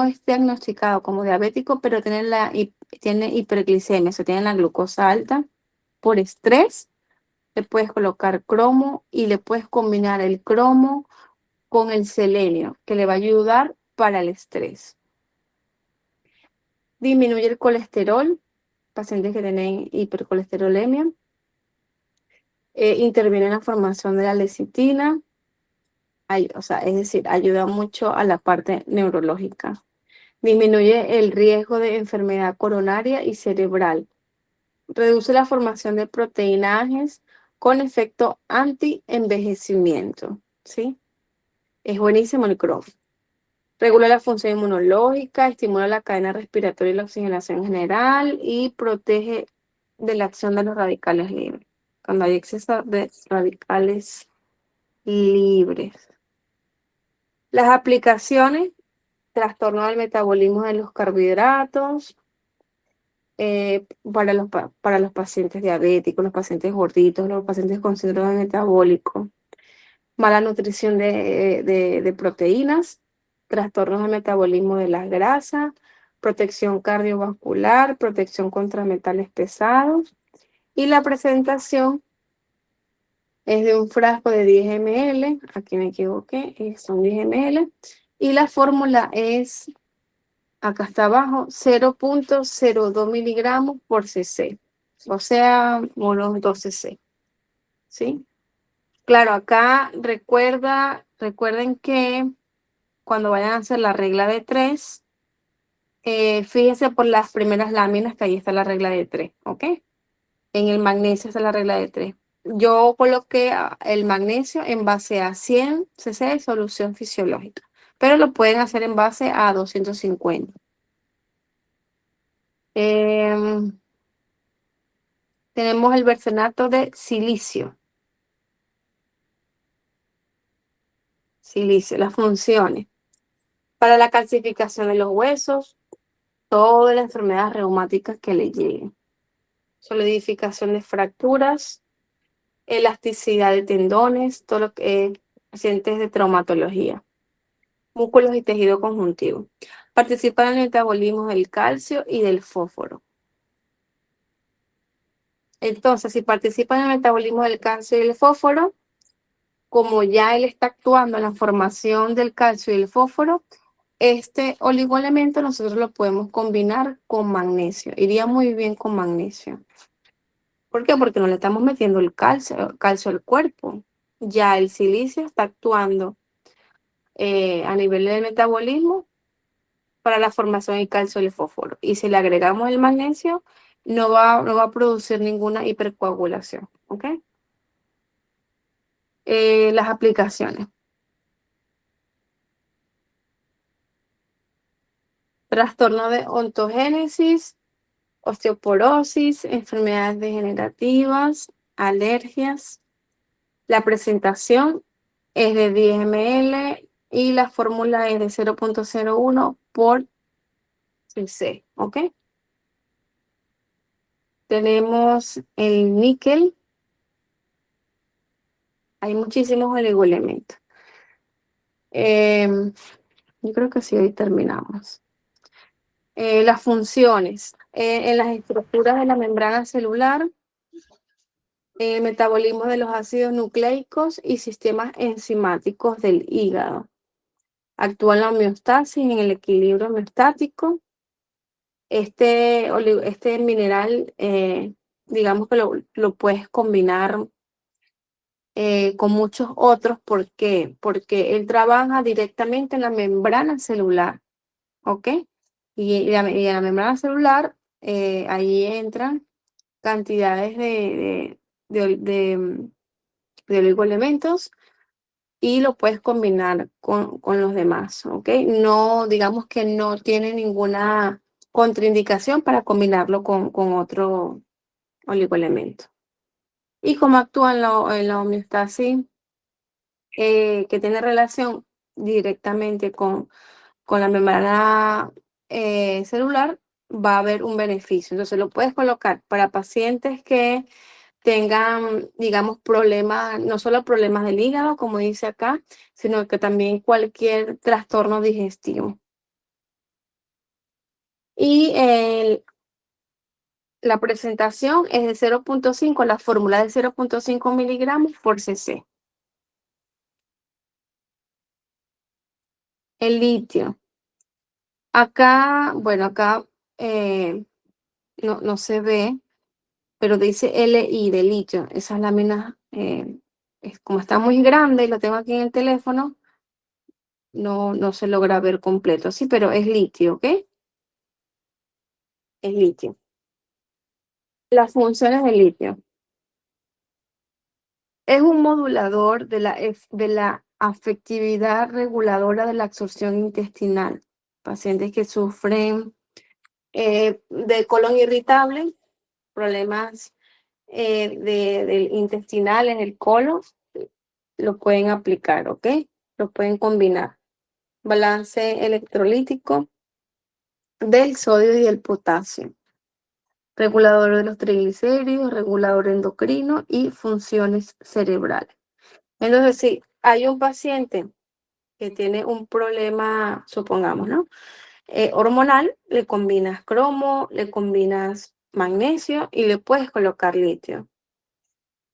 es diagnosticado como diabético, pero tiene hiperglicemia, o sea, tiene la glucosa alta por estrés, le puedes colocar cromo y le puedes combinar el cromo con el selenio, que le va a ayudar para el estrés. Disminuye el colesterol, pacientes que tienen hipercolesterolemia. Interviene en la formación de la lecitina, o sea, es decir, ayuda mucho a la parte neurológica. Disminuye el riesgo de enfermedad coronaria y cerebral. Reduce la formación de proteínas con efecto anti-envejecimiento, ¿sí? Es buenísimo el Crohn. Regula la función inmunológica, estimula la cadena respiratoria y la oxigenación general y protege de la acción de los radicales libres. Cuando hay exceso de radicales libres. Las aplicaciones, trastorno del metabolismo de los carbohidratos, para los pacientes diabéticos, los pacientes gorditos, los pacientes con síndrome metabólico, mala nutrición de proteínas, trastornos del metabolismo de las grasas, protección cardiovascular, protección contra metales pesados. Y la presentación es de un frasco de 10 ml, aquí me equivoqué, son 10 ml, y la fórmula es, acá está abajo, 0.02 miligramos por cc, o sea, unos 12 cc, ¿sí? Claro, acá recuerden que cuando vayan a hacer la regla de 3, fíjense por las primeras láminas que ahí está la regla de 3, ¿ok? En el magnesio está la regla de 3. Yo coloqué el magnesio en base a 100 cc de solución fisiológica, pero lo pueden hacer en base a 250. Tenemos el bersenato de silicio. Silicio, las funciones. Para la calcificación de los huesos, todas las enfermedades reumáticas que le lleguen. Solidificación de fracturas, elasticidad de tendones, todo lo que es pacientes de traumatología, músculos y tejido conjuntivo. Participa en el metabolismo del calcio y del fósforo. Entonces, si participa en el metabolismo del calcio y del fósforo, como ya él está actuando en la formación del calcio y el fósforo, este oligoelemento nosotros lo podemos combinar con magnesio. Iría muy bien con magnesio. ¿Por qué? Porque no le estamos metiendo el calcio al cuerpo. Ya el silicio está actuando a nivel del metabolismo para la formación del calcio y el fósforo. Y si le agregamos el magnesio, no va a producir ninguna hipercoagulación. ¿Ok? Las aplicaciones. Trastorno de ontogénesis, osteoporosis, enfermedades degenerativas, alergias. La presentación es de 10 ml y la fórmula es de 0.01 por cc, ¿ok? Tenemos el níquel. Hay muchísimos oligoelementos. Yo creo que sí, hoy terminamos. Las funciones. En las estructuras de la membrana celular, metabolismo de los ácidos nucleicos y sistemas enzimáticos del hígado. Actúa en la homeostasis, en el equilibrio homeostático. Este mineral, digamos que lo puedes combinar con muchos otros. ¿Por qué? Porque él trabaja directamente en la membrana celular, ¿ok? Y en la membrana celular, ahí entran cantidades de oligoelementos y lo puedes combinar con los demás, ¿ok? No, digamos que no tiene ninguna contraindicación para combinarlo con otro oligoelemento. Y cómo actúa en la homeostasis, que tiene relación directamente con la membrana celular, va a haber un beneficio. Entonces lo puedes colocar para pacientes que tengan, digamos, problemas, no solo problemas del hígado, como dice acá, sino que también cualquier trastorno digestivo. Y la presentación es de 0.5, la fórmula de 0.5 miligramos por cc. El litio. Acá, bueno, acá no se ve, pero dice LI de litio. Esas láminas, como está muy grande y lo tengo aquí en el teléfono, no se logra ver completo, sí, pero es litio, ¿ok? Es litio. Las funciones del litio. Es un modulador de la afectividad reguladora de la absorción intestinal. Pacientes que sufren de colon irritable, problemas del intestinales, el colon, lo pueden aplicar, ¿ok? Lo pueden combinar. Balance electrolítico del sodio y del potasio. Regulador de los triglicéridos, regulador endocrino y funciones cerebrales. Entonces, si hay un paciente que tiene un problema, supongamos, ¿no? Hormonal, le combinas cromo, le combinas magnesio y le puedes colocar litio.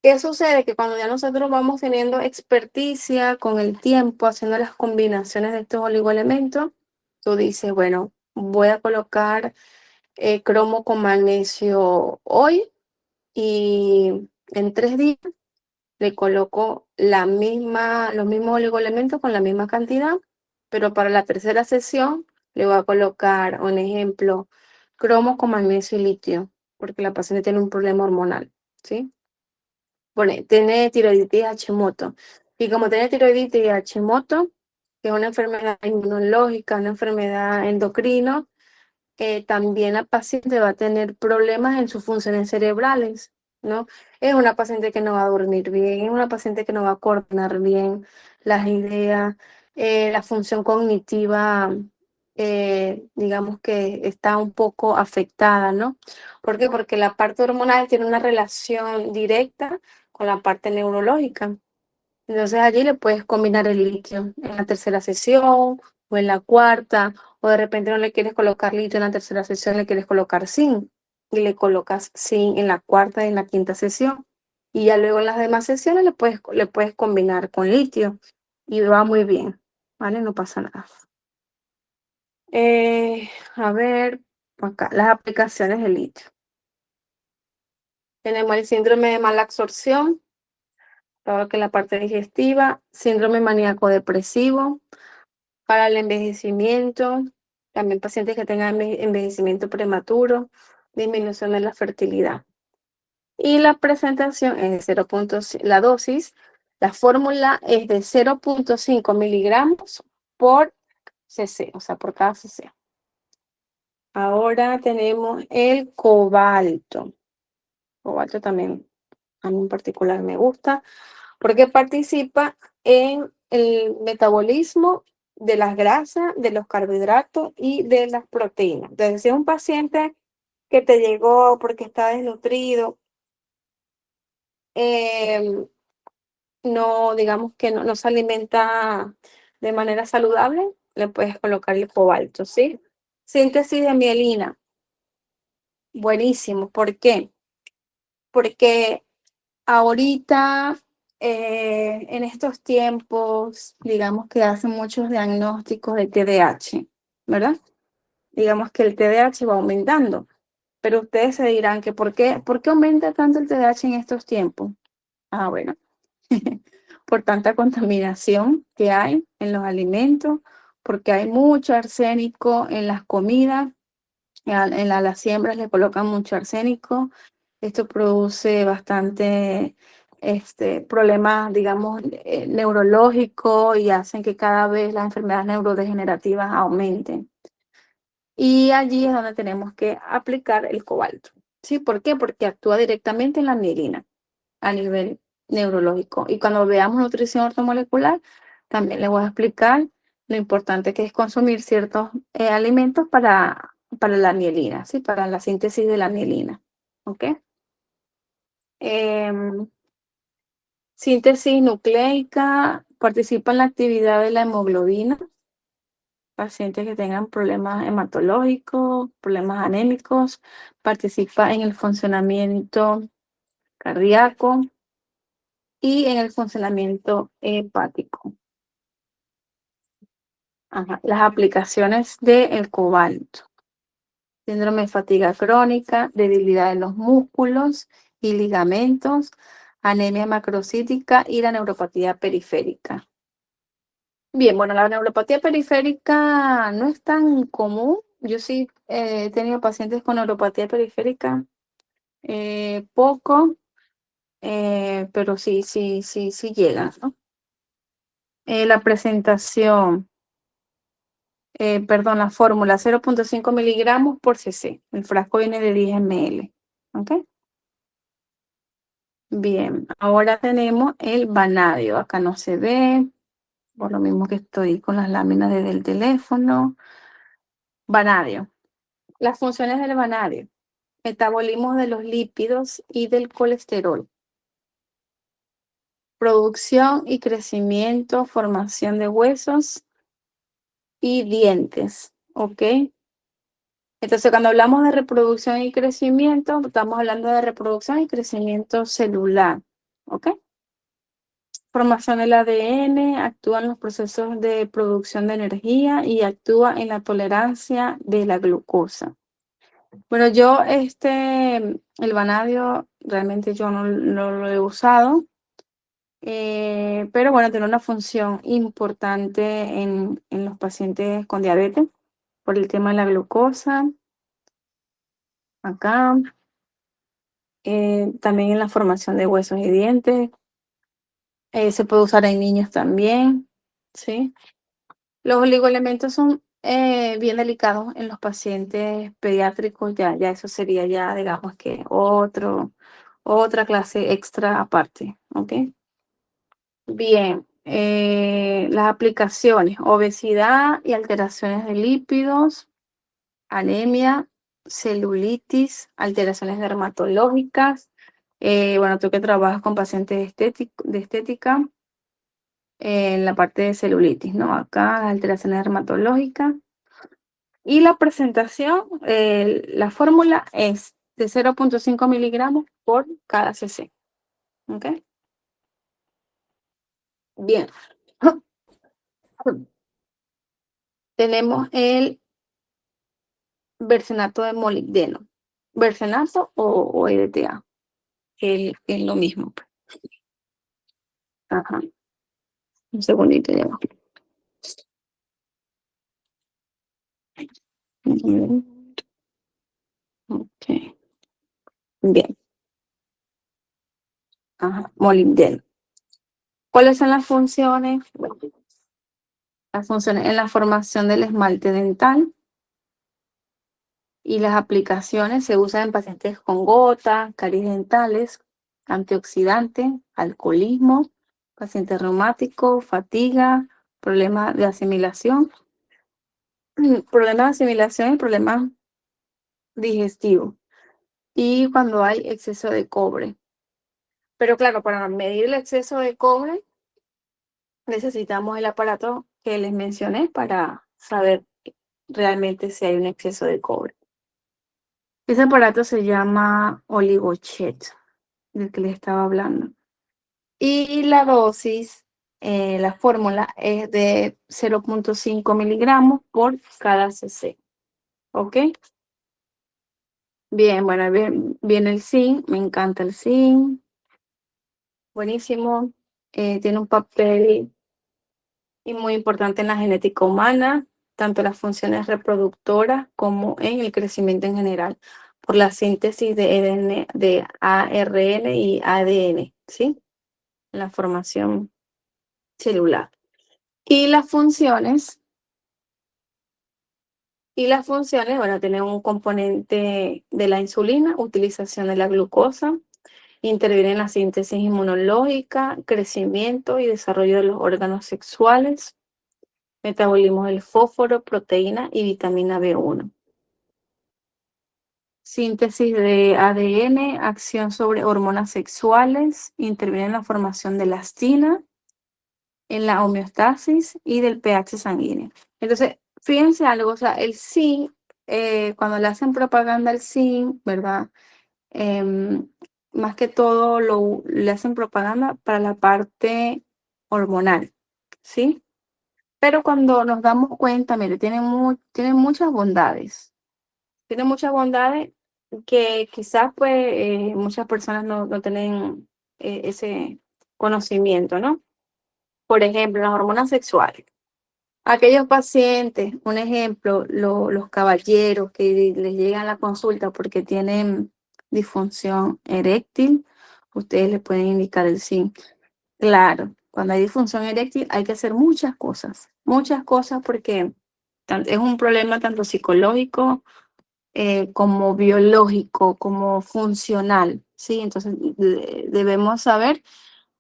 ¿Qué sucede? Que cuando ya nosotros vamos teniendo experticia con el tiempo, haciendo las combinaciones de estos oligoelementos, tú dices, bueno, voy a colocar cromo con magnesio hoy y en 3 días le coloco los mismos oligoelementos con la misma cantidad, pero para la tercera sesión le voy a colocar, un ejemplo, cromo con magnesio y litio, porque la paciente tiene un problema hormonal, ¿sí? Bueno, tiene tiroiditis Hashimoto. Y como tiene tiroiditis Hashimoto, que es una enfermedad inmunológica, una enfermedad endocrina, también la paciente va a tener problemas en sus funciones cerebrales, ¿no? Es una paciente que no va a dormir bien, es una paciente que no va a coordinar bien las ideas, la función cognitiva, digamos que está un poco afectada, ¿no? ¿Por qué? Porque la parte hormonal tiene una relación directa con la parte neurológica. Entonces allí le puedes combinar el litio en la tercera sesión o en la cuarta, o de repente no le quieres colocar litio en la tercera sesión, le quieres colocar zinc y le colocas zinc en la cuarta y en la quinta sesión. Y ya luego en las demás sesiones le puedes combinar con litio y va muy bien, ¿vale? No pasa nada. A ver, acá, las aplicaciones de litio. Tenemos el síndrome de mala absorción, todo lo que es la parte digestiva, síndrome maníaco depresivo, para el envejecimiento, también pacientes que tengan envejecimiento prematuro, disminución de la fertilidad. Y la presentación es de 0.5, la dosis, la fórmula es de 0.5 miligramos por cc, o sea, por cada cc. Ahora tenemos el cobalto. Cobalto también a mí en particular me gusta, porque participa en el metabolismo de las grasas, de los carbohidratos y de las proteínas. Entonces, si es un paciente que te llegó porque está desnutrido, no, digamos que no se alimenta de manera saludable, le puedes colocar el cobalto, ¿sí? Síntesis de mielina, buenísimo. ¿Por qué? Porque ahorita, en estos tiempos, digamos que hacen muchos diagnósticos de TDAH, ¿verdad? Digamos que el TDAH va aumentando, pero ustedes se dirán que ¿por qué aumenta tanto el TDAH en estos tiempos? Ah, bueno, por tanta contaminación que hay en los alimentos, porque hay mucho arsénico en las comidas, las siembras le colocan mucho arsénico. Esto produce bastante problemas, digamos, neurológicos y hacen que cada vez las enfermedades neurodegenerativas aumenten. Y allí es donde tenemos que aplicar el cobalto. ¿Sí? ¿Por qué? Porque actúa directamente en la mielina a nivel neurológico. Y cuando veamos nutrición ortomolecular, también les voy a explicar lo importante que es consumir ciertos alimentos para la mielina, ¿sí? Para la síntesis de la mielina. ¿Ok? Síntesis nucleica, participa en la actividad de la hemoglobina. Pacientes que tengan problemas hematológicos, problemas anémicos, participa en el funcionamiento cardíaco y en el funcionamiento hepático. Ajá. Las aplicaciones del cobalto. Síndrome de fatiga crónica, debilidad en los músculos y ligamentos, anemia macrocítica y la neuropatía periférica. Bien, bueno, la neuropatía periférica no es tan común. Yo sí he tenido pacientes con neuropatía periférica, poco, pero sí llegan, ¿no? La presentación, perdón, la fórmula 0,5 miligramos por cc. El frasco viene de 10 ml. ¿Ok? Bien, ahora tenemos el vanadio. Acá no se ve, por lo mismo que estoy con las láminas desde el teléfono. Vanadio. Las funciones del vanadio: metabolismo de los lípidos y del colesterol, producción y crecimiento, formación de huesos y dientes, ¿ok? Entonces, cuando hablamos de reproducción y crecimiento, estamos hablando de reproducción y crecimiento celular, ¿ok? Formación del ADN, actúa en los procesos de producción de energía y actúa en la tolerancia de la glucosa. Bueno, yo el vanadio realmente yo no lo he usado, pero bueno, tiene una función importante en los pacientes con diabetes por el tema de la glucosa. Acá, también en la formación de huesos y dientes. Se puede usar en niños también, ¿sí? Los oligoelementos son bien delicados en los pacientes pediátricos, ya eso sería ya, digamos que otra clase extra aparte, ¿ok? Bien, las aplicaciones: obesidad y alteraciones de lípidos, anemia, celulitis, alteraciones dermatológicas. Bueno, tú que trabajas con pacientes de estética, en la parte de celulitis, ¿no? Acá, las alteraciones dermatológicas. Y la presentación, la fórmula es de 0,5 miligramos por cada cc. ¿Ok? Bien. Tenemos el bersenato de molibdeno. Bersenato o EDTA. Es lo mismo. Ajá. Un segundito ya va. Ok. Bien. Ajá. Molibdeno. ¿Cuáles son las funciones? Bueno, las funciones en la formación del esmalte dental y las aplicaciones se usan en pacientes con gota, caries dentales, antioxidante, alcoholismo, paciente reumático, fatiga, problemas de asimilación, problemas de asimilación y problemas digestivos. Y cuando hay exceso de cobre. Pero claro, para medir el exceso de cobre necesitamos el aparato que les mencioné para saber realmente si hay un exceso de cobre. Ese aparato se llama Oligochet, del que les estaba hablando. Y la dosis, la fórmula es de 0,5 miligramos por cada cc. ¿Ok? Bien, bueno, viene el zinc. Me encanta el zinc. Buenísimo. Tiene un papel muy importante en la genética humana, tanto las funciones reproductoras como en el crecimiento en general, por la síntesis de ARN y ADN, ¿sí? La formación celular. Y las funciones, bueno, tienen un componente de la insulina, utilización de la glucosa, interviene en la síntesis inmunológica, crecimiento y desarrollo de los órganos sexuales, metabolismo del fósforo, proteína y vitamina B1. Síntesis de ADN, acción sobre hormonas sexuales, interviene en la formación de elastina, en la homeostasis y del pH sanguíneo. Entonces, fíjense algo, o sea, el zinc, cuando le hacen propaganda al zinc, ¿verdad? Más que todo le hacen propaganda para la parte hormonal, ¿sí? Pero cuando nos damos cuenta, mire, tiene muchas bondades. Tiene muchas bondades que quizás pues muchas personas no tienen ese conocimiento, ¿no? Por ejemplo, las hormonas sexuales. Aquellos pacientes, un ejemplo, los caballeros que les llegan a la consulta porque tienen disfunción eréctil, ustedes les pueden indicar el zinc. Claro, cuando hay disfunción eréctil hay que hacer muchas cosas porque es un problema tanto psicológico como biológico, como funcional, ¿sí? Entonces debemos saber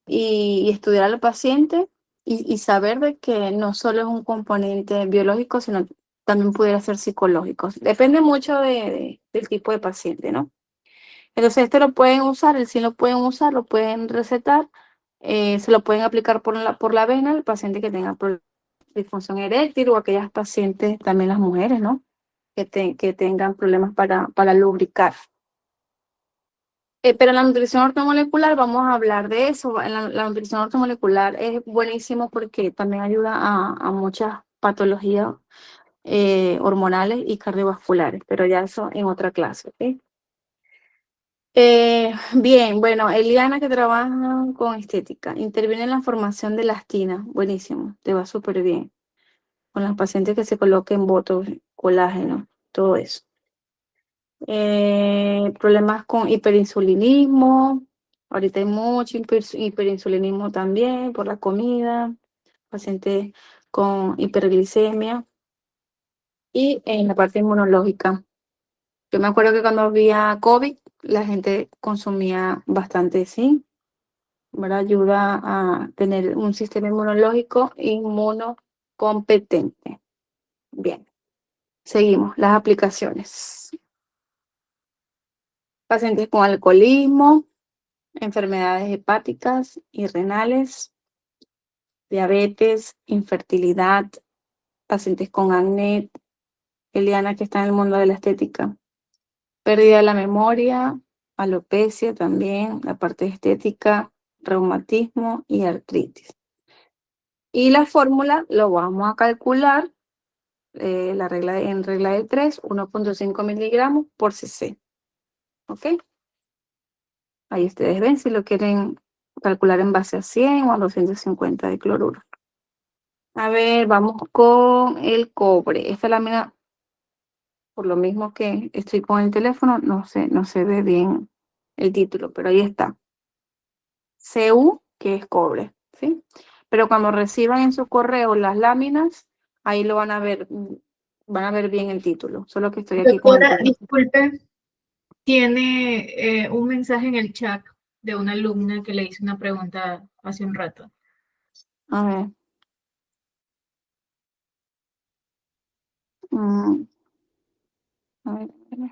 y estudiar al paciente y saber de que no solo es un componente biológico, sino también pudiera ser psicológico. Depende mucho del tipo de paciente, ¿no? Entonces, este lo pueden usar, el sí lo pueden usar, lo pueden recetar, se lo pueden aplicar por la vena al paciente que tenga disfunción eréctil o aquellas pacientes, también las mujeres, ¿no? Que tengan problemas para lubricar. Pero en la nutrición ortomolecular vamos a hablar de eso. En la nutrición ortomolecular es buenísimo porque también ayuda a muchas patologías hormonales y cardiovasculares, pero ya eso en otra clase, ¿ok? Bien, bueno, Eliana que trabaja con estética, interviene en la formación de elastina, buenísimo, te va súper bien. Con las pacientes que se coloquen botox, colágeno, todo eso. Problemas con hiperinsulinismo, ahorita hay mucho hiperinsulinismo también por la comida, pacientes con hiperglicemia y en la parte inmunológica. Yo me acuerdo que cuando había COVID, la gente consumía bastante zinc, ¿verdad? Ayuda a tener un sistema inmunológico inmunocompetente. Bien, seguimos las aplicaciones. Pacientes con alcoholismo, enfermedades hepáticas y renales, diabetes, infertilidad, pacientes con acné, Eliana que está en el mundo de la estética, pérdida de la memoria, alopecia también, la parte estética, reumatismo y artritis. Y la fórmula lo vamos a calcular, en regla de 3, 1.5 miligramos por cc. ¿Ok? Ahí ustedes ven si lo quieren calcular en base a 100 o a 250 de cloruro. A ver, vamos con el cobre. Esta lámina, por lo mismo que estoy con el teléfono, no se ve bien el título, pero ahí está. Cu, que es cobre, ¿sí? Pero cuando reciban en su correo las láminas, ahí lo van a ver bien el título. Solo que estoy aquí con el Doctora, teléfono. disculpe, tiene un mensaje en el chat de una alumna que le hizo una pregunta hace un rato. A ver. Mm, a ver, a ver.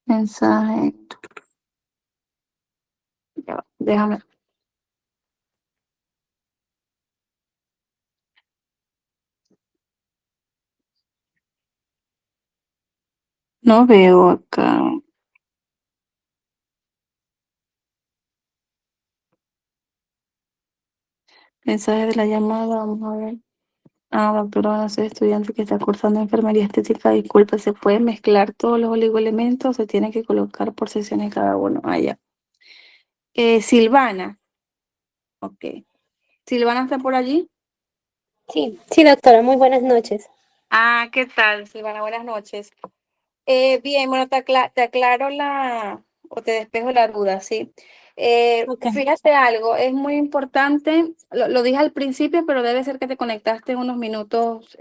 Mensaje. Ya va, déjame. No veo acá. Mensaje de la llamada, vamos a ver. Ah, doctora, no soy estudiante que está cursando enfermería estética. Disculpe, ¿se puede mezclar todos los oligoelementos? ¿Se tiene que colocar por sesiones cada uno? Ah, ya. Silvana. Ok. ¿Silvana está por allí? Sí, sí, doctora, muy buenas noches. Ah, ¿qué tal, Silvana? Buenas noches. Bien, bueno, te aclaro o te despejo la duda, ¿sí? Ok. Fíjate algo, es muy importante, lo dije al principio, pero debe ser que te conectaste unos minutos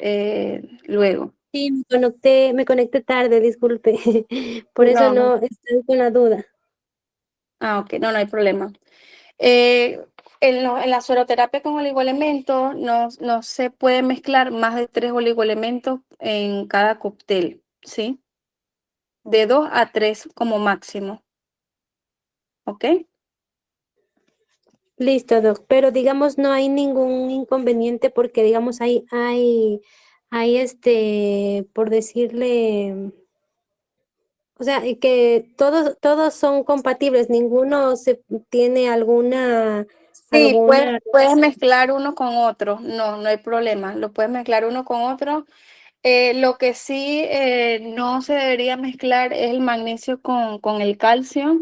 luego. Sí, me conecté tarde, disculpe. Por Sí, eso no, no estoy con la duda. ok, no hay problema. En la sueroterapia con oligoelementos no se puede mezclar más de 3 oligoelementos en cada cóctel, ¿sí? De 2 a 3 como máximo, ¿ok? Listo, doc. Pero digamos, no hay ningún inconveniente porque, digamos, hay por decirle, o sea, que todos son compatibles, ninguno se tiene Sí, alguna puedes mezclar uno con otro, no hay problema, lo puedes mezclar uno con otro. Lo que sí no se debería mezclar es el magnesio con el calcio.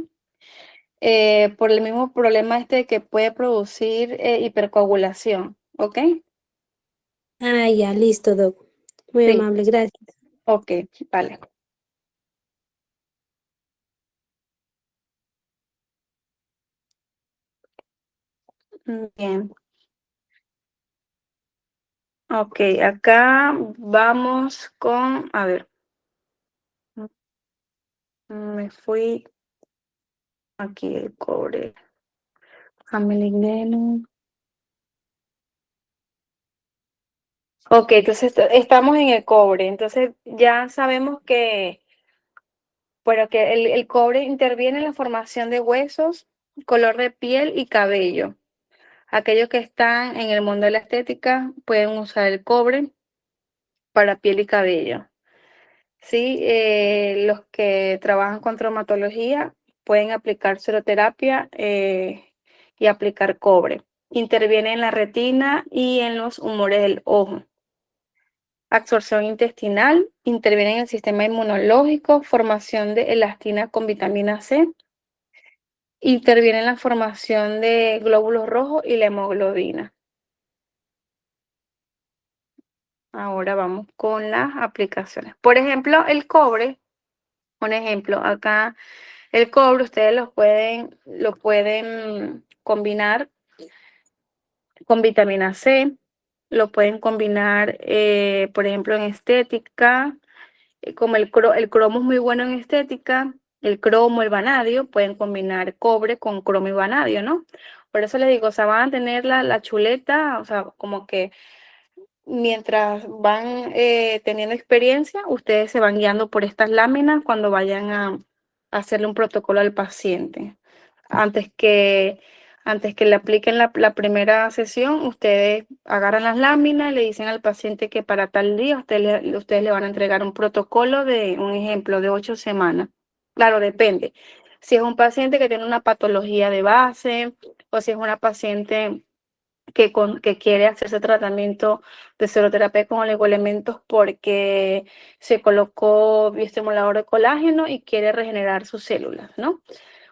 por el mismo problema este que puede producir hipercoagulación, ¿ok? Ah, ya, listo, Doc. Muy Sí, amable, gracias. ok, vale. Bien, ok, acá vamos con, a ver, me fui aquí el cobre, molibdeno. Ok, entonces estamos en el cobre, entonces ya sabemos que, bueno, que el cobre interviene en la formación de huesos, color de piel y cabello. Aquellos que están en el mundo de la estética pueden usar el cobre para piel y cabello. Sí, los que trabajan con traumatología pueden aplicar seroterapia y aplicar cobre. Interviene en la retina y en los humores del ojo. Absorción intestinal, interviene en el sistema inmunológico, formación de elastina con vitamina C, interviene en la formación de glóbulos rojos y la hemoglobina. Ahora vamos con las aplicaciones. Por ejemplo, el cobre, un ejemplo, acá el cobre ustedes lo pueden combinar con vitamina C, lo pueden combinar, por ejemplo, en estética, como el cromo es muy bueno en estética, el cromo, el vanadio, pueden combinar cobre con cromo y vanadio, ¿no? Por eso les digo, o sea, van a tener la chuleta, o sea, como que mientras van teniendo experiencia, ustedes se van guiando por estas láminas cuando vayan a hacerle un protocolo al paciente. Antes que, antes que le apliquen la primera sesión, ustedes agarran las láminas y le dicen al paciente que para tal día ustedes le van a entregar un protocolo de, un ejemplo, de 8 semanas. Claro, depende. Si es un paciente que tiene una patología de base o si es una paciente que quiere hacerse tratamiento de seroterapia con oligoelementos porque se colocó bioestimulador de colágeno y quiere regenerar sus células, ¿no?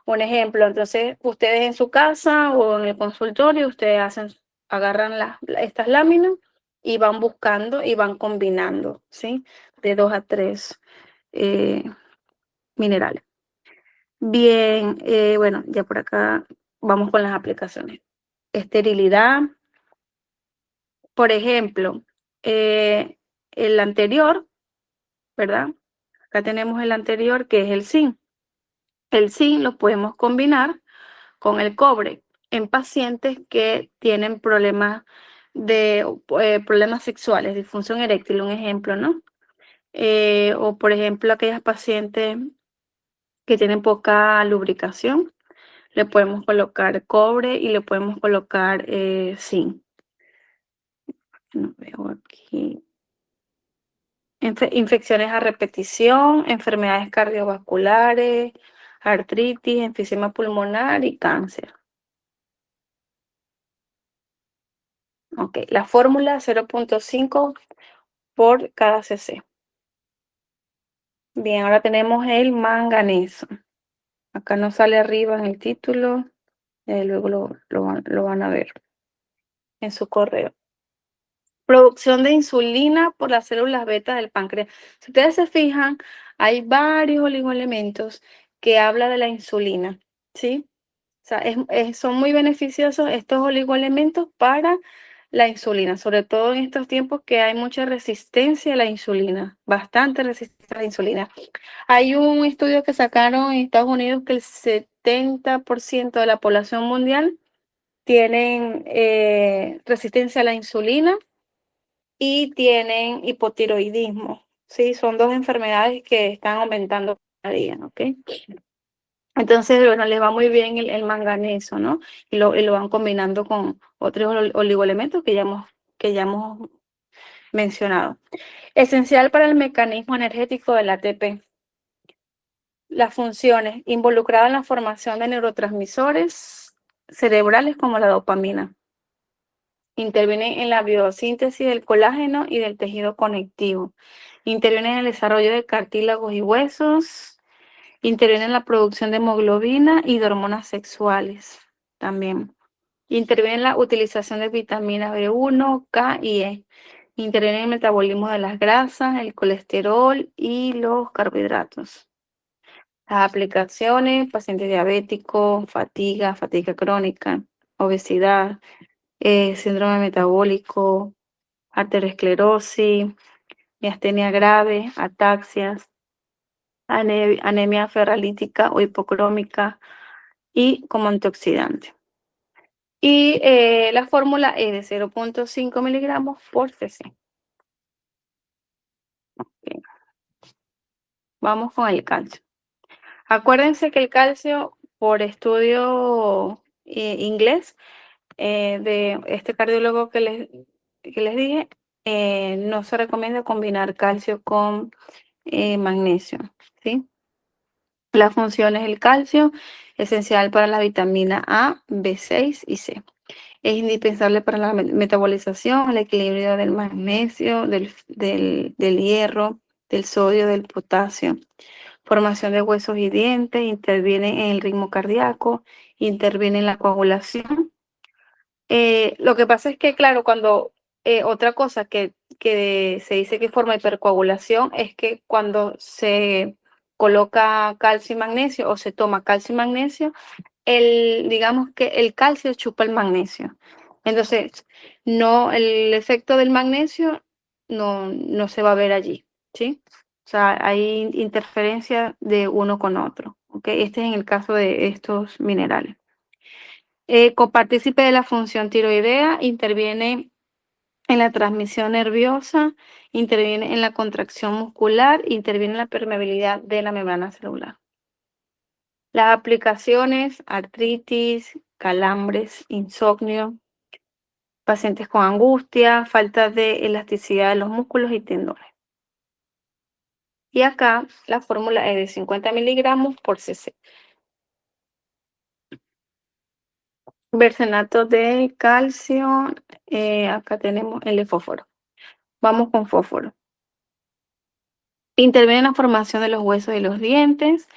Un ejemplo, entonces ustedes en su casa o en el consultorio, agarran estas láminas y van buscando y van combinando, ¿sí? De 2 a 3 minerales. Bien, bueno, ya por acá vamos con las aplicaciones. Esterilidad. Por ejemplo, el anterior, ¿verdad? Acá tenemos el anterior que es el zinc. El zinc lo podemos combinar con el cobre en pacientes que tienen problemas sexuales, disfunción eréctil, un ejemplo, ¿no? O por ejemplo, aquellas pacientes que tienen poca lubricación, le podemos colocar cobre y le podemos colocar zinc. No veo aquí. Infecciones a repetición, enfermedades cardiovasculares, artritis, enfisema pulmonar y cáncer. Ok, la fórmula 0.5 por cada cc. Bien, ahora tenemos el manganeso. Acá nos sale arriba en el título, luego lo van a ver en su correo. Producción de insulina por las células beta del páncreas. Si ustedes se fijan, hay varios oligoelementos que habla de la insulina, ¿sí? O sea, son muy beneficiosos estos oligoelementos para la insulina, sobre todo en estos tiempos que hay mucha resistencia a la insulina, bastante resistencia a la insulina. Hay un estudio que sacaron en Estados Unidos que el 70% de la población mundial tienen resistencia a la insulina y tienen hipotiroidismo. Sí, son dos enfermedades que están aumentando cada día, ¿ok? Entonces, bueno, les va muy bien el manganeso, ¿no? Y lo van combinando con otros oligoelementos que ya hemos mencionado. Esencial para el mecanismo energético del ATP. Las funciones involucradas en la formación de neurotransmisores cerebrales como la dopamina. Interviene en la biosíntesis del colágeno y del tejido conectivo. Interviene en el desarrollo de cartílagos y huesos. Interviene en la producción de hemoglobina y de hormonas sexuales también. Interviene en la utilización de vitaminas B1, K y E. Interviene en el metabolismo de las grasas, el colesterol y los carbohidratos. Las aplicaciones: paciente diabético, fatiga crónica, obesidad, síndrome metabólico, arteriosclerosis, miastenia grave, ataxias, anemia ferrolítica o hipocrómica y como antioxidante. Y la fórmula es de 0.5 miligramos por cc. Bien. Vamos con el calcio. Acuérdense que el calcio, por estudio inglés, de este cardiólogo que les dije, no se recomienda combinar calcio con magnesio, ¿sí? La función es el calcio, esencial para la vitamina A, B6 y C. Es indispensable para la metabolización, el equilibrio del magnesio, del hierro, del sodio, del potasio. Formación de huesos y dientes, interviene en el ritmo cardíaco, interviene en la coagulación. Lo que pasa es que, claro, cuando otra cosa que se dice que forma hipercoagulación es que cuando se coloca calcio y magnesio o se toma calcio y magnesio, digamos que el calcio chupa el magnesio. Entonces, no, el efecto del magnesio no se va a ver allí, ¿sí? O sea, hay interferencia de uno con otro, ¿ok? Este es en el caso de estos minerales. Copartícipe de la función tiroidea, interviene en la transmisión nerviosa, interviene en la contracción muscular, interviene en la permeabilidad de la membrana celular. Las aplicaciones: artritis, calambres, insomnio, pacientes con angustia, falta de elasticidad de los músculos y tendones. Y acá la fórmula es de 50 miligramos por cc. Bersenato de calcio, acá tenemos el fósforo. Vamos con fósforo. Interviene en la formación de los huesos y los dientes,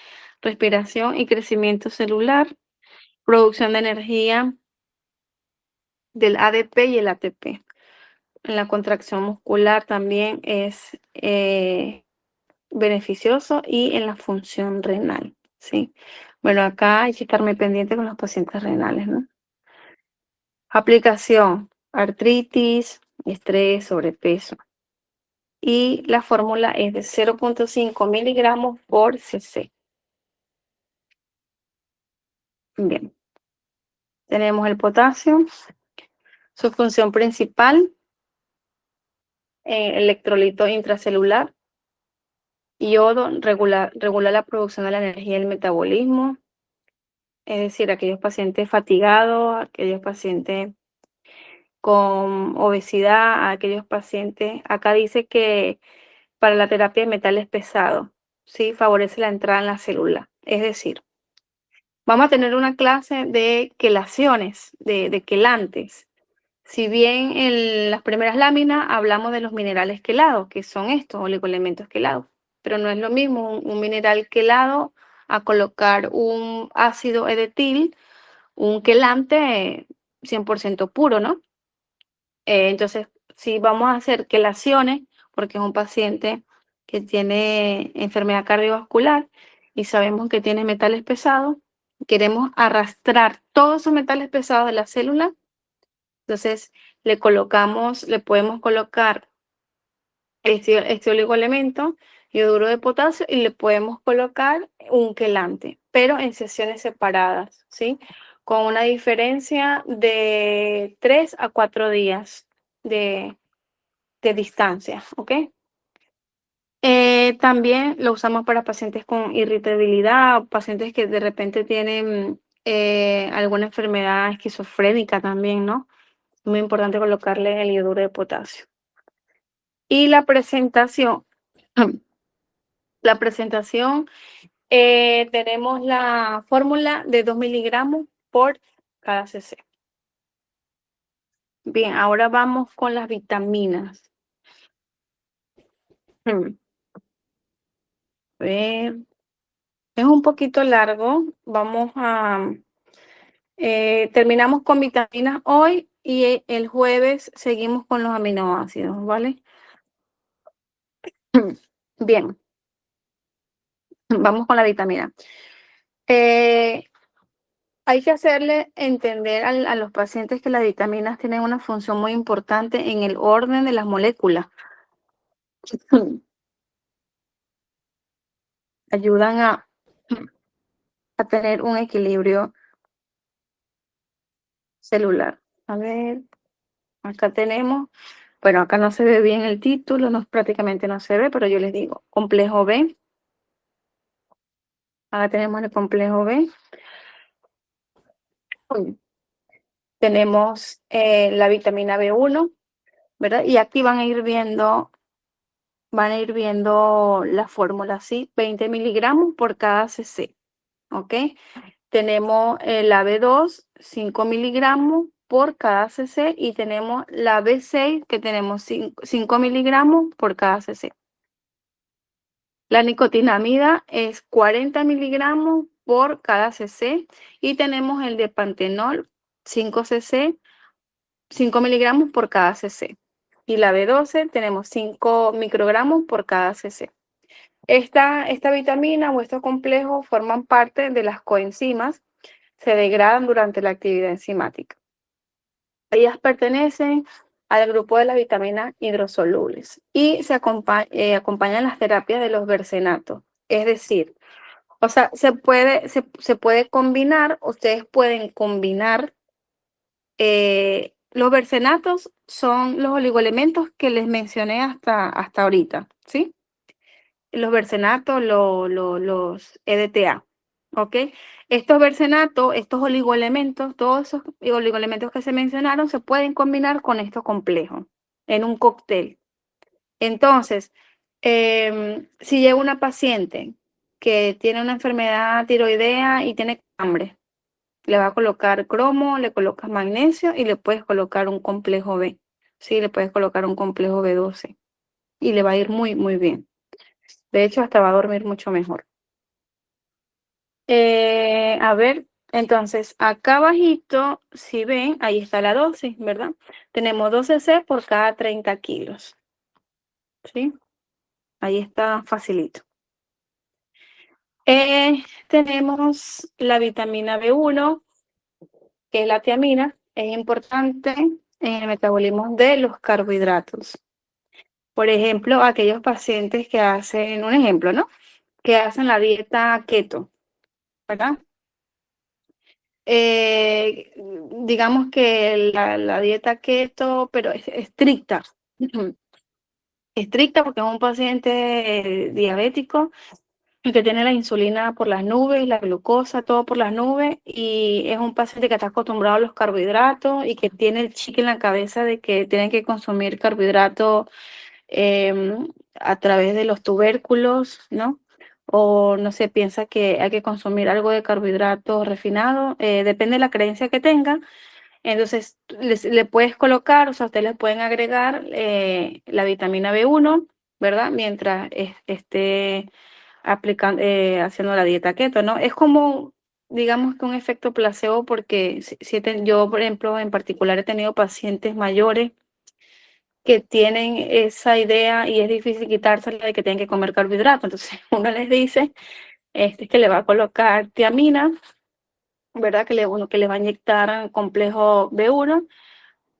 respiración y crecimiento celular, producción de energía del ADP y el ATP. En la contracción muscular también es beneficioso, y en la función renal, ¿sí? Bueno, acá hay que estar muy pendiente con los pacientes renales, ¿no? Aplicación: artritis, estrés, sobrepeso. Y la fórmula es de 0.5 miligramos por cc. Bien. Tenemos el potasio. Su función principal: electrolito intracelular. Yodo: regula la producción de la energía y el metabolismo. Es decir, aquellos pacientes fatigados, aquellos pacientes con obesidad, aquellos pacientes. Acá dice que para la terapia de metales pesados, ¿sí? Favorece la entrada en la célula. Es decir, vamos a tener una clase de quelaciones, de quelantes. Si bien en las primeras láminas hablamos de los minerales quelados, que son estos oligoelementos quelados, pero no es lo mismo un mineral quelado a colocar un ácido edetil, un quelante 100% puro, ¿no? Entonces, si vamos a hacer quelaciones, porque es un paciente que tiene enfermedad cardiovascular y sabemos que tiene metales pesados, queremos arrastrar todos esos metales pesados de la célula. Entonces, le podemos colocar este oligoelemento, yoduro de potasio, y le podemos colocar un quelante, pero en sesiones separadas, ¿sí? Con una diferencia de 3 a 4 días de distancia, ¿ok? También lo usamos para pacientes con irritabilidad, pacientes que de repente tienen alguna enfermedad esquizofrénica también, ¿no? Es muy importante colocarle el yoduro de potasio. Y la presentación, tenemos la fórmula de 2 miligramos por cada cc. Bien, ahora vamos con las vitaminas. A ver, es un poquito largo. Vamos a... terminamos con vitaminas hoy y el jueves seguimos con los aminoácidos, ¿vale? Bien, vamos con la vitamina. Hay que hacerle entender a los pacientes que las vitaminas tienen una función muy importante en el orden de las moléculas. Ayudan a tener un equilibrio celular. A ver, acá tenemos, bueno, acá no se ve bien el título, no, prácticamente no se ve, pero yo les digo, complejo B. Acá tenemos el complejo B. Tenemos la vitamina B1, ¿verdad? Y aquí van a ir viendo la fórmula, ¿sí? 20 miligramos por cada cc, ¿ok? Tenemos la B2, 5 miligramos por cada cc, y tenemos la B6, que tenemos 5 miligramos por cada cc. La nicotinamida es 40 miligramos por cada cc, y tenemos el de pantenol, 5 cc, 5 miligramos por cada cc. Y la B12 tenemos 5 microgramos por cada cc. Esta vitamina o estos complejos forman parte de las coenzimas, se degradan durante la actividad enzimática. Ellas pertenecen al grupo de las vitaminas hidrosolubles y se acompañan las terapias de los bercenatos. Es decir, o sea, se puede combinar, ustedes pueden combinar. Los bercenatos son los oligoelementos que les mencioné hasta ahorita, ¿sí? Los bercenatos, los EDTA, ¿ok? Estos bercenatos, estos oligoelementos, todos esos oligoelementos que se mencionaron se pueden combinar con estos complejos en un cóctel. Entonces, si llega una paciente que tiene una enfermedad tiroidea y tiene hambre, le va a colocar cromo, le colocas magnesio y le puedes colocar un complejo B. Sí, le puedes colocar un complejo B12 y le va a ir muy, muy bien. De hecho, hasta va a dormir mucho mejor. A ver, entonces, acá abajito, si ven, ahí está la dosis, ¿verdad? Tenemos 12 C por cada 30 kilos. ¿Sí? Ahí está facilito. Tenemos la vitamina B1, que es la tiamina, es importante en el metabolismo de los carbohidratos. Por ejemplo, aquellos pacientes que hacen, un ejemplo, ¿no? Que hacen la dieta keto, ¿verdad? Digamos que la dieta keto, pero es estricta. Estricta porque es un paciente diabético que tiene la insulina por las nubes, la glucosa, todo por las nubes, y es un paciente que está acostumbrado a los carbohidratos y que tiene el chip en la cabeza de que tienen que consumir carbohidratos a través de los tubérculos, ¿no? O no sé, piensa que hay que consumir algo de carbohidratos refinados, depende de la creencia que tenga. Entonces, le puedes colocar, o sea, ustedes le pueden agregar la vitamina B1, ¿verdad? Mientras esté aplicando, haciendo la dieta keto, ¿no? Es como, digamos que un efecto placebo, porque yo, por ejemplo, en particular he tenido pacientes mayores que tienen esa idea y es difícil quitársela de que tienen que comer carbohidratos. Entonces, uno les dice que le va a colocar tiamina, ¿verdad? Que le va a inyectar complejo B1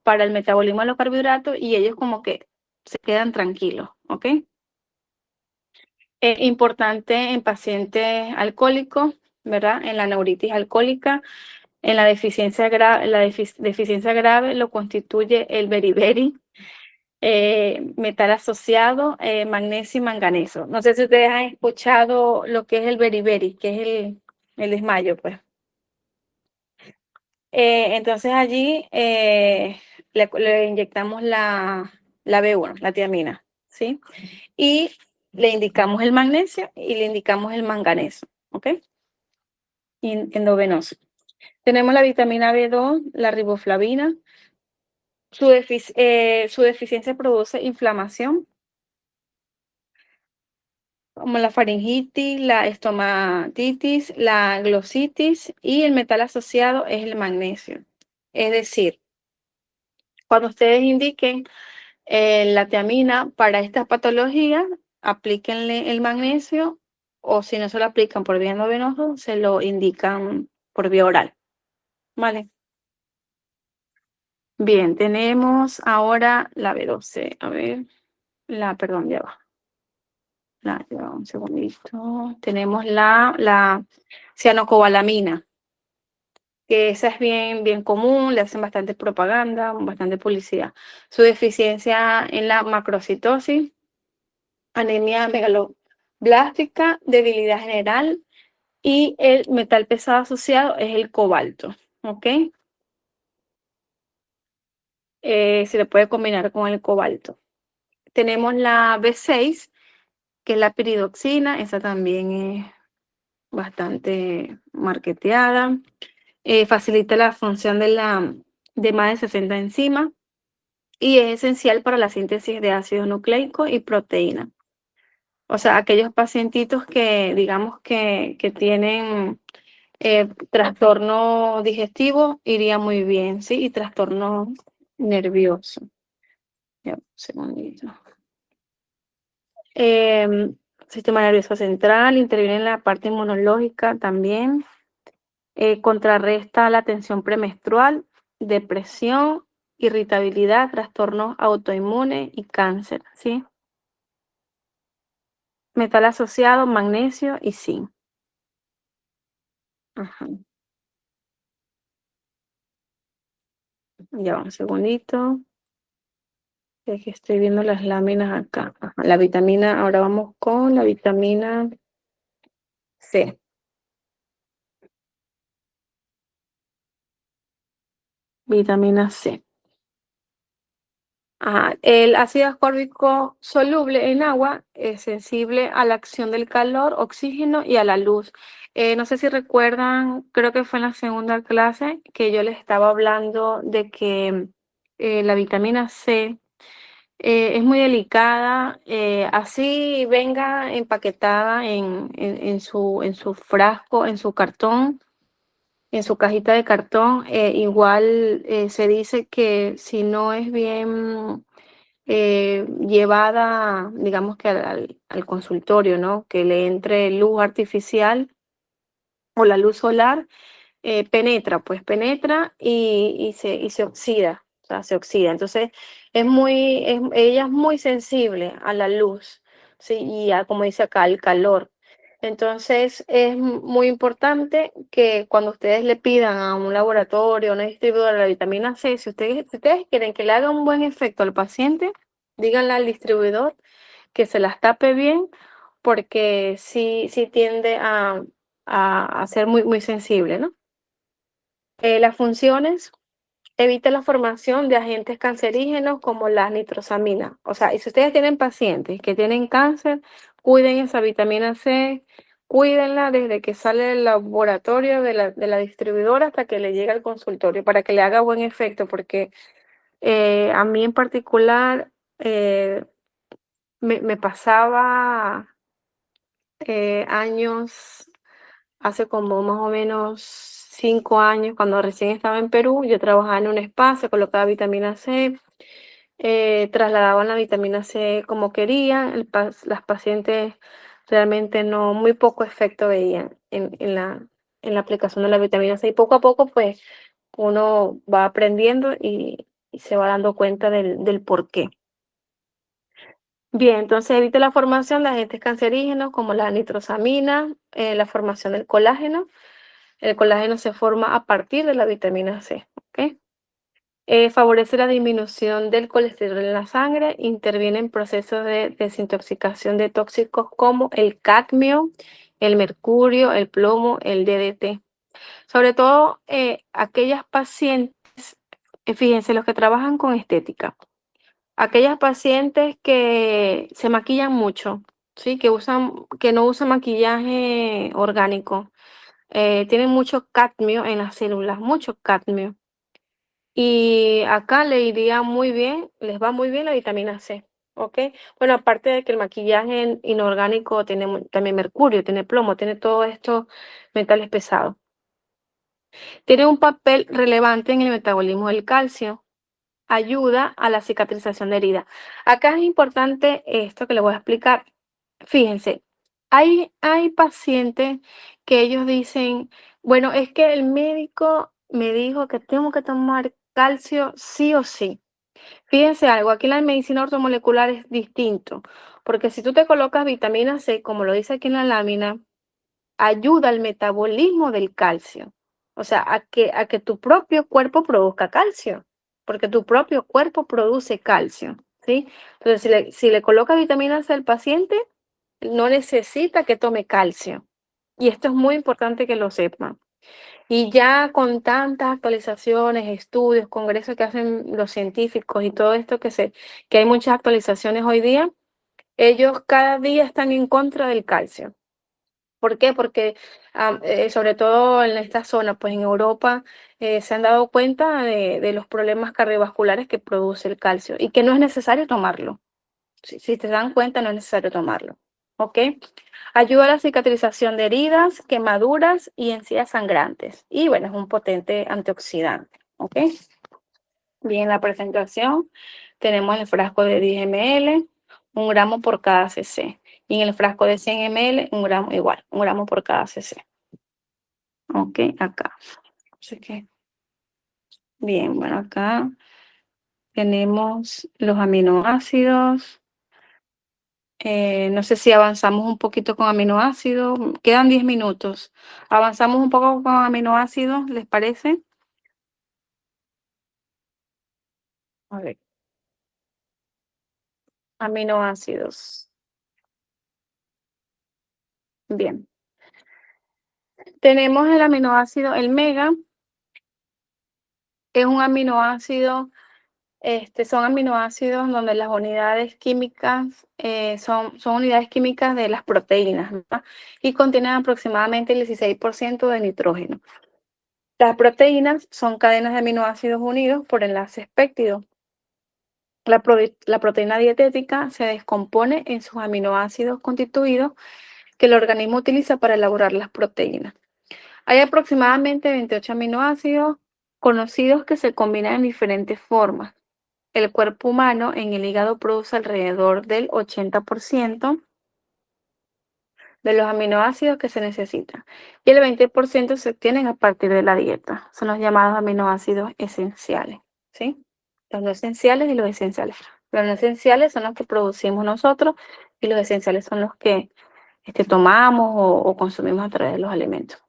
para el metabolismo de los carbohidratos, y ellos como que se quedan tranquilos, ¿ok? Es importante en pacientes alcohólicos, ¿verdad? En la neuritis alcohólica, en la deficiencia grave, deficiencia grave lo constituye el beriberi, metal asociado, magnesio y manganeso. No sé si ustedes han escuchado lo que es el beriberi, que es el desmayo, pues. Entonces allí le inyectamos la B1, la tiamina, ¿sí? Y le indicamos el magnesio y le indicamos el manganeso, ¿ok? Endovenoso. Tenemos la vitamina B2, la riboflavina. Su deficiencia produce inflamación. como la faringitis, la estomatitis, la glositis, y el metal asociado es el magnesio. Es decir, cuando ustedes indiquen la tiamina para esta patología, aplíquenle el magnesio, o si no se lo aplican por vía endovenosa, se lo indican por vía oral. ¿Vale? Bien, tenemos ahora la B12. A ver, perdón, ya va. Ya va un segundito. Tenemos la cianocobalamina, que esa es bien común, le hacen bastante propaganda, bastante publicidad. Su deficiencia en la macrocitosis, anemia megaloblástica, debilidad general, y el metal pesado asociado es el cobalto, ¿ok? Se le puede combinar con el cobalto. Tenemos la B6, que es la piridoxina, esa también es bastante marketeada. Facilita la función de más de 60 enzimas y es esencial para la síntesis de ácidos nucleicos y proteínas. O sea, aquellos pacientitos que digamos que tienen trastorno digestivo iría muy bien, ¿sí? Y trastorno nervioso. Ya, un segundito. Sistema nervioso central, interviene en la parte inmunológica también. Contrarresta la tensión premenstrual, depresión, irritabilidad, trastornos autoinmunes y cáncer, ¿sí? Metal asociado, magnesio y zinc. Ajá. Ya va un segundito. Es que estoy viendo las láminas acá. Ajá. La vitamina, ahora vamos con la vitamina C. Vitamina C. El ácido ascórbico soluble en agua es sensible a la acción del calor, oxígeno y a la luz. No sé si recuerdan, creo que fue en la segunda clase que yo les estaba hablando de que la vitamina C es muy delicada, así venga empaquetada en su frasco, en su cartón, en su cajita de cartón. Igual se dice que si no es bien llevada, digamos que al consultorio, ¿no? Que le entre luz artificial o la luz solar, penetra y se oxida, o sea, se oxida. Entonces, ella es muy sensible a la luz, ¿sí? Y como dice acá, al calor. Entonces, es muy importante que cuando ustedes le pidan a un laboratorio, a una distribuidora la vitamina C, si ustedes quieren que le haga un buen efecto al paciente, díganle al distribuidor que se las tape bien, porque sí tiende a ser muy sensible, ¿no? Las funciones: evita la formación de agentes cancerígenos como la nitrosamina. O sea, y si ustedes tienen pacientes que tienen cáncer, cuiden esa vitamina C, cuídenla desde que sale del laboratorio de la distribuidora hasta que le llega al consultorio para que le haga buen efecto, porque a mí en particular me pasaba años, hace como más o menos 5 años, cuando recién estaba en Perú. Yo trabajaba en un spa, se colocaba vitamina C, trasladaban la vitamina C como querían. Las pacientes realmente muy poco efecto veían en la aplicación de la vitamina C, y poco a poco pues uno va aprendiendo y se va dando cuenta del por qué. Bien, entonces evita la formación de agentes cancerígenos como la nitrosamina, la formación del colágeno. El colágeno se forma a partir de la vitamina C, ¿ok? Favorece la disminución del colesterol en la sangre, interviene en procesos de desintoxicación de tóxicos como el cadmio, el mercurio, el plomo, el DDT. Sobre todo aquellas pacientes, fíjense, los que trabajan con estética, aquellas pacientes que se maquillan mucho, ¿sí? Que no usan maquillaje orgánico, tienen mucho cadmio en las células, mucho cadmio. Y acá le iría muy bien, les va muy bien la vitamina C. ¿ok? Bueno, aparte de que el maquillaje inorgánico tiene también mercurio, tiene plomo, tiene todos estos metales pesados. Tiene un papel relevante en el metabolismo del calcio. Ayuda a la cicatrización de herida. Acá es importante esto que le voy a explicar. Fíjense, hay pacientes que ellos dicen, bueno, es que el médico me dijo que tengo que tomar calcio sí o sí. Fíjense algo, aquí en la medicina ortomolecular es distinto, porque si tú te colocas vitamina C, como lo dice aquí en la lámina, ayuda al metabolismo del calcio, o sea, a que tu propio cuerpo produzca calcio, porque tu propio cuerpo produce calcio, ¿sí? Entonces, si le coloca vitamina C al paciente, no necesita que tome calcio. Y esto es muy importante que lo sepan. Y ya con tantas actualizaciones, estudios, congresos que hacen los científicos y todo esto que hay muchas actualizaciones hoy día, ellos cada día están en contra del calcio. ¿Por qué? Porque sobre todo en esta zona, pues en Europa, se han dado cuenta de los problemas cardiovasculares que produce el calcio y que no es necesario tomarlo. Si te dan cuenta, no es necesario tomarlo. ¿Ok? Ayuda a la cicatrización de heridas, quemaduras y encías sangrantes. Y bueno, es un potente antioxidante. ¿Ok? Bien, la presentación. Tenemos el frasco de 10 ml, 1 gramo por cada cc. Y en el frasco de 100 ml, 1 gramo igual, 1 gramo por cada cc. Ok, acá. Así que, bien, bueno, acá tenemos los aminoácidos. No sé si avanzamos un poquito con aminoácidos. Quedan 10 minutos. Avanzamos un poco con aminoácidos, ¿les parece? A ver, aminoácidos. Bien. Tenemos el aminoácido, el mega, es un aminoácido, son aminoácidos donde las unidades químicas son unidades químicas de las proteínas, ¿no? Y contienen aproximadamente el 16% de nitrógeno. Las proteínas son cadenas de aminoácidos unidos por enlaces péptidos. La proteína dietética se descompone en sus aminoácidos constituidos que el organismo utiliza para elaborar las proteínas. Hay aproximadamente 28 aminoácidos conocidos que se combinan en diferentes formas. El cuerpo humano en el hígado produce alrededor del 80% de los aminoácidos que se necesitan y el 20% se obtienen a partir de la dieta. Son los llamados aminoácidos esenciales, ¿sí? Los no esenciales y los esenciales. Los no esenciales son los que producimos nosotros y los esenciales son los que tomamos o consumimos a través de los alimentos.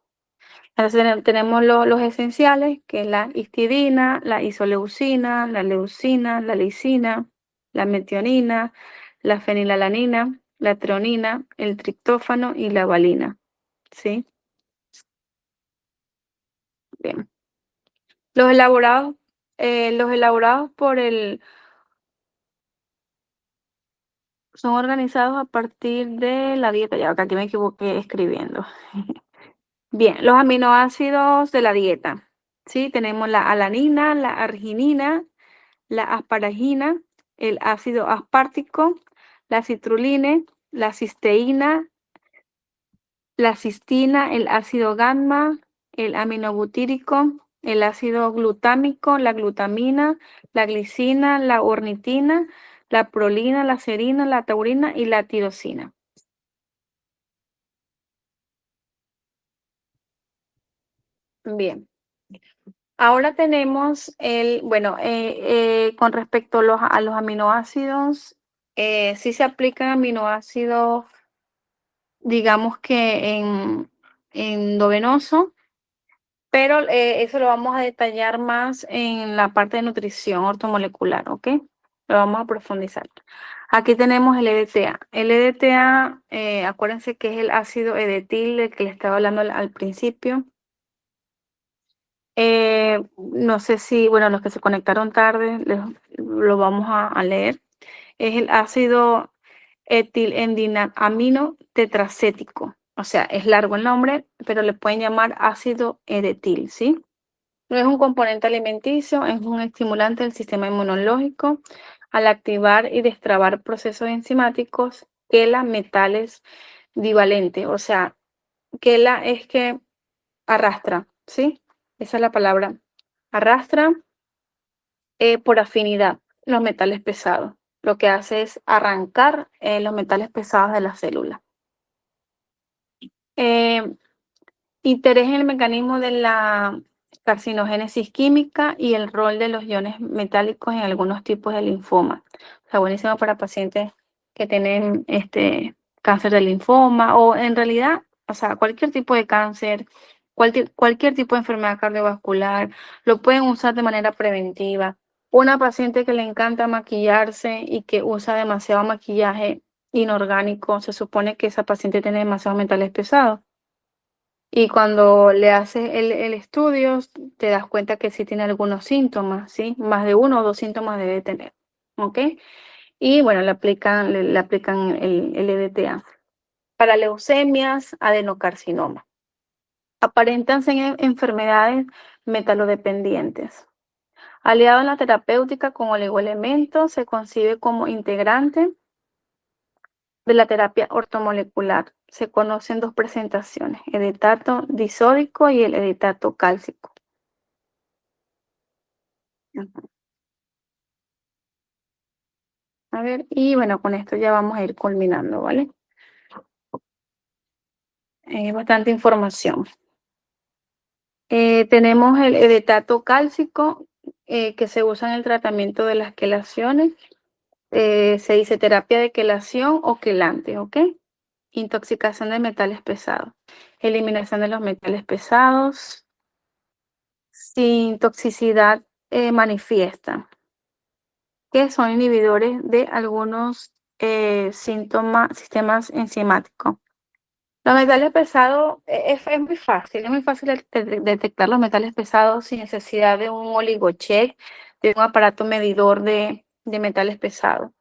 Entonces tenemos los esenciales, que es la histidina, la isoleucina, la leucina, la lisina, la metionina, la fenilalanina, la treonina, el triptófano y la valina. ¿Sí? Bien. Los elaborados son organizados a partir de la dieta. Ya, aquí me equivoqué escribiendo. Bien, los aminoácidos de la dieta. Sí, tenemos la alanina, la arginina, la asparagina, el ácido aspartico, la citrulline, la cisteína, la cistina, el ácido gamma, el aminobutírico, el ácido glutámico, la glutamina, la glicina, la ornitina, la prolina, la serina, la taurina y la tirosina. Bien. Ahora tenemos con respecto a los aminoácidos, sí se aplican aminoácidos, digamos que en endovenoso, pero eso lo vamos a detallar más en la parte de nutrición ortomolecular, ¿ok? Lo vamos a profundizar. Aquí tenemos el EDTA. El EDTA, acuérdense que es el ácido edetil del que les estaba hablando al principio. No sé si, bueno, los que se conectaron tarde, lo vamos a leer. Es el ácido etilendiamino tetracético. O sea, es largo el nombre, pero le pueden llamar ácido edetil, ¿sí? No es un componente alimenticio, es un estimulante del sistema inmunológico. Al activar y destrabar procesos enzimáticos, quela metales divalentes. O sea, quela es que arrastra, ¿sí? Esa es la palabra. Arrastra por afinidad los metales pesados. Lo que hace es arrancar los metales pesados de la célula. Interés en el mecanismo de la carcinogénesis química y el rol de los iones metálicos en algunos tipos de linfoma. O sea, buenísimo para pacientes que tienen cáncer de linfoma o en realidad, o sea, cualquier tipo de cáncer, cualquier tipo de enfermedad cardiovascular, lo pueden usar de manera preventiva. Una paciente que le encanta maquillarse y que usa demasiado maquillaje inorgánico, se supone que esa paciente tiene demasiados metales pesados. Y cuando le haces el estudio, te das cuenta que sí tiene algunos síntomas, ¿sí? Más de 1 o 2 síntomas debe tener, ¿ok? Y bueno, le aplican el EDTA. Para leucemias, adenocarcinoma. Aparentan ser enfermedades metalodependientes. Aliado en la terapéutica con oligoelementos, se concibe como integrante de la terapia ortomolecular. Se conocen dos presentaciones, editato disódico y el editato cálcico. Ujú. A ver, y bueno, con esto ya vamos a ir culminando, ¿vale? Bastante información. Tenemos el editato cálcico que se usa en el tratamiento de las quelaciones. Se dice terapia de quelación o quelante, ¿ok? Intoxicación de metales pesados. Eliminación de los metales pesados sin toxicidad manifiesta, que son inhibidores de algunos sistemas enzimáticos. Los metales pesados es muy fácil detectar los metales pesados sin necesidad de un oligocheck, de un aparato medidor de metales pesados.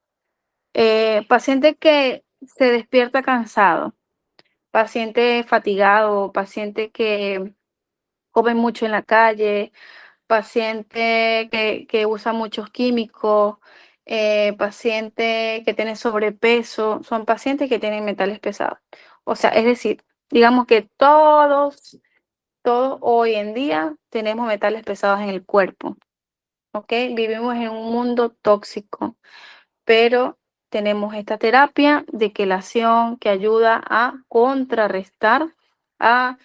Paciente que se despierta cansado, paciente fatigado, paciente que come mucho en la calle, paciente que usa muchos químicos, paciente que tiene sobrepeso, son pacientes que tienen metales pesados. O sea, es decir, digamos que todos hoy en día tenemos metales pesados en el cuerpo, ¿ok? Vivimos en un mundo tóxico, pero tenemos esta terapia de quelación que ayuda a contrarrestar a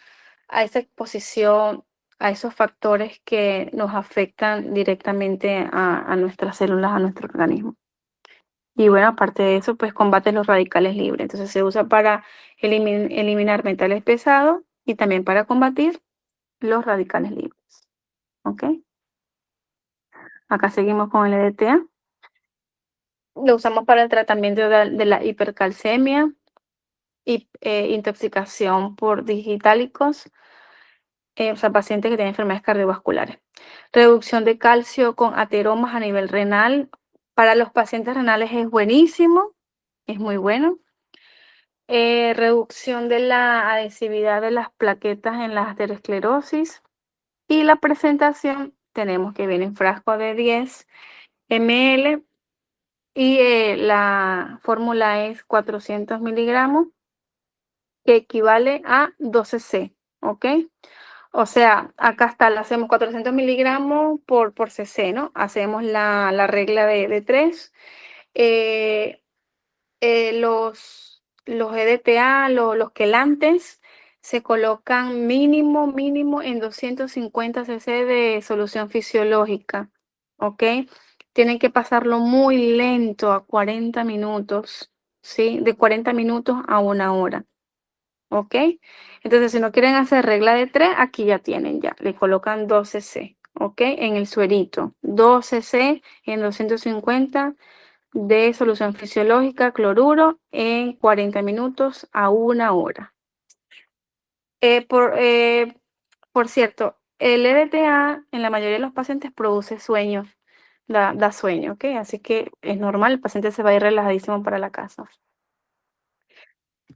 esa exposición, a esos factores que nos afectan directamente a nuestras células, a nuestro organismo. Y bueno, aparte de eso, pues combate los radicales libres. Entonces se usa para eliminar metales pesados y también para combatir los radicales libres. ¿Ok? Acá seguimos con el EDTA. Lo usamos para el tratamiento de la hipercalcemia y intoxicación por digitálicos. O sea, pacientes que tienen enfermedades cardiovasculares. Reducción de calcio con ateromas a nivel renal. Para los pacientes renales es buenísimo, es muy bueno. Reducción de la adhesividad de las plaquetas en la aterosclerosis. Y la presentación, tenemos que viene en frasco de 10 ml y la fórmula es 400 miligramos, que equivale a 12 C, ¿ok? O sea, acá está, le hacemos 400 miligramos por cc, ¿no? Hacemos la regla de 3. Los EDTA, los quelantes, se colocan mínimo en 250 cc de solución fisiológica, ¿ok? Tienen que pasarlo muy lento a 40 minutos, ¿sí? De 40 minutos a 1 hora. ¿Ok? Entonces, si no quieren hacer regla de 3, aquí ya tienen, ya. Le colocan 12 C, ¿ok? En el suerito. 12 C en 250 de solución fisiológica, cloruro, en 40 minutos a 1 hora. Por cierto, el EDTA en la mayoría de los pacientes produce sueño, da sueño, ¿ok? Así que es normal, el paciente se va a ir relajadísimo para la casa.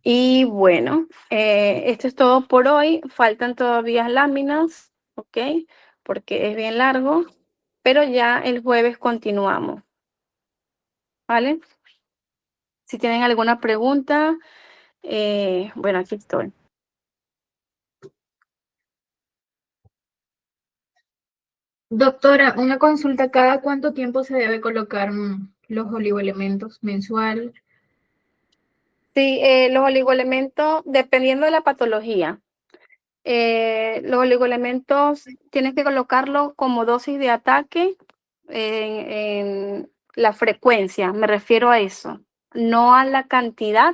Y bueno, esto es todo por hoy. Faltan todavía láminas, ¿ok? porque es bien largo, pero ya el jueves continuamos, ¿vale? Si tienen alguna pregunta, bueno, aquí estoy. Doctora, una consulta, ¿cada cuánto tiempo se debe colocar los oligoelementos? ¿Mensual? Sí, los oligoelementos, dependiendo de la patología, los oligoelementos tienes que colocarlo como dosis de ataque en la frecuencia, me refiero a eso, no a la cantidad,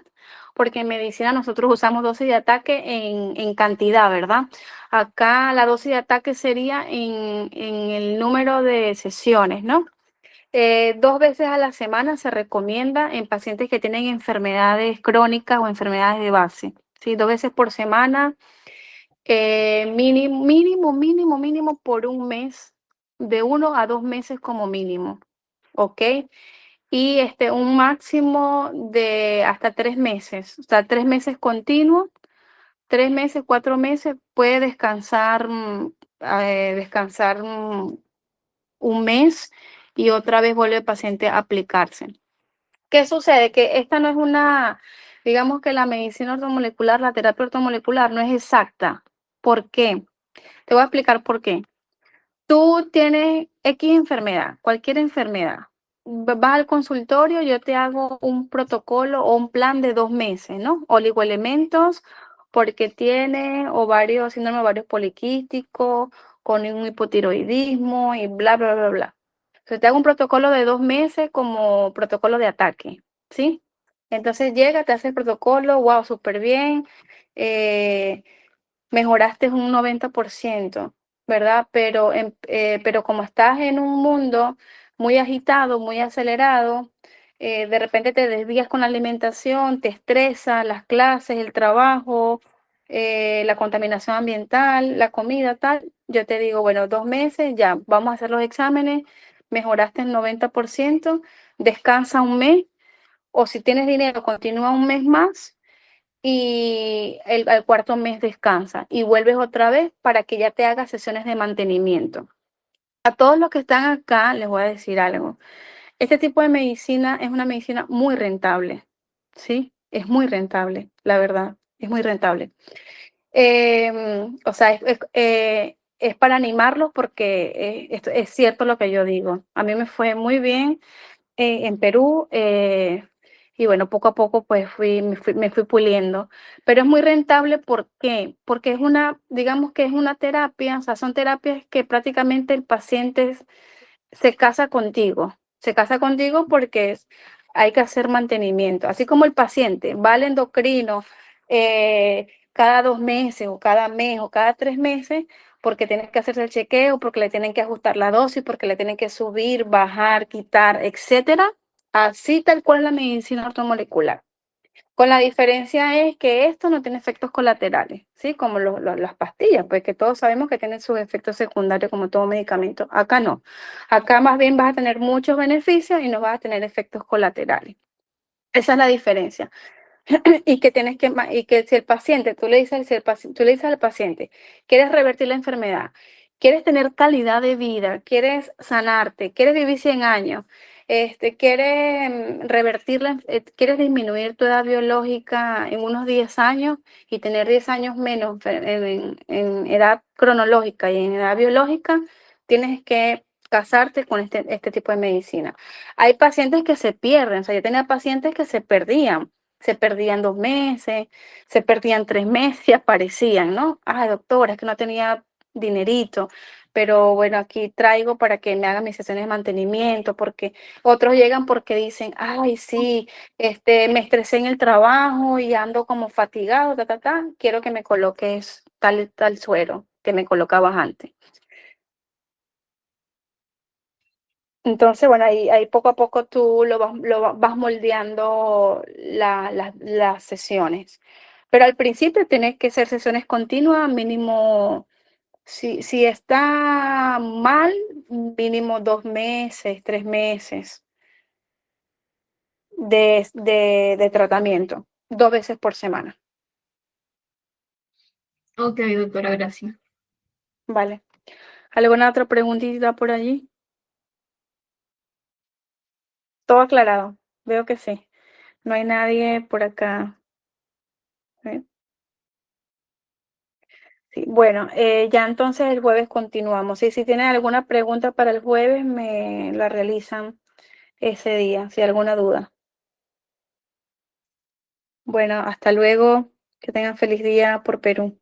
porque en medicina nosotros usamos dosis de ataque en cantidad, ¿verdad? Acá la dosis de ataque sería en el número de sesiones, ¿no? 2 veces a la semana se recomienda en pacientes que tienen enfermedades crónicas o enfermedades de base, ¿sí? 2 veces por semana, mínimo por un mes, de 1 a 2 meses como mínimo, ¿ok? Y un máximo de hasta 3 meses, o sea, 3 meses continuos, 3 meses, 4 meses, puede descansar, descansar un mes y otra vez vuelve el paciente a aplicarse. ¿Qué sucede? Que esta no es digamos que la medicina ortomolecular, la terapia ortomolecular no es exacta. ¿Por qué? Te voy a explicar por qué. Tú tienes X enfermedad, cualquier enfermedad. Vas al consultorio, yo te hago un protocolo o un plan de 2 meses, ¿no? Oligoelementos, porque tiene síndrome ovario poliquístico, con un hipotiroidismo y bla, bla, bla, bla. Entonces te hago un protocolo de 2 meses como protocolo de ataque, ¿sí? Entonces llega, te hace el protocolo, wow, súper bien. eh, Mejoraste un 90%, ¿verdad? Pero como estás en un mundo muy agitado, muy acelerado, de repente te desvías con la alimentación, te estresa las clases, el trabajo, la contaminación ambiental, la comida, tal. Yo te digo, bueno, 2 meses, ya, vamos a hacer los exámenes, mejoraste el 90%, descansa un mes, o si tienes dinero, continúa un mes más y al cuarto mes descansa y vuelves otra vez para que ya te hagas sesiones de mantenimiento. A todos los que están acá les voy a decir algo. Este tipo de medicina es una medicina muy rentable, ¿sí? Es muy rentable, la verdad, es muy rentable. O sea, es para animarlos porque esto es cierto lo que yo digo. A mí me fue muy bien en Perú, y bueno, poco a poco pues me fui puliendo, pero es muy rentable. ¿Por qué? Porque digamos que es una terapia, o sea, son terapias que prácticamente el paciente se casa contigo porque hay que hacer mantenimiento, así como el paciente va al endocrino cada 2 meses o cada mes o cada 3 meses, porque tienen que hacerse el chequeo, porque le tienen que ajustar la dosis, porque le tienen que subir, bajar, quitar, etcétera. Así tal cual la medicina ortomolecular. Con la diferencia es que esto no tiene efectos colaterales, ¿sí? Como las pastillas, pues que todos sabemos que tienen sus efectos secundarios como todo medicamento. Acá no. Acá más bien vas a tener muchos beneficios y no vas a tener efectos colaterales. Esa es la diferencia. Y que si el paciente, tú le dices al paciente, quieres revertir la enfermedad, quieres tener calidad de vida, quieres sanarte, quieres vivir 100 años, quieres quieres disminuir tu edad biológica en unos 10 años y tener 10 años menos en edad cronológica y en edad biológica, tienes que casarte con este tipo de medicina. Hay pacientes que se pierden, o sea, yo tenía pacientes que se perdían 2 meses, se perdían 3 meses y aparecían, ¿no? Ay, doctora, es que no tenía dinerito, pero bueno, aquí traigo para que me hagan mis sesiones de mantenimiento, porque otros llegan porque dicen, ay, sí, me estresé en el trabajo y ando como fatigado, quiero que me coloques tal suero que me colocabas antes. Entonces, bueno, ahí poco a poco tú vas moldeando las sesiones. Pero al principio tienes que hacer sesiones continuas, mínimo, si está mal, mínimo 2 meses, 3 meses de tratamiento, 2 veces por semana. Ok, doctora, gracias. Vale. ¿Alguna otra preguntita por allí? Todo aclarado. Veo que sí. No hay nadie por acá. ¿Eh? Sí, bueno, ya entonces el jueves continuamos. Y si tienen alguna pregunta para el jueves, me la realizan ese día, si hay alguna duda. Bueno, hasta luego. Que tengan feliz día por Perú.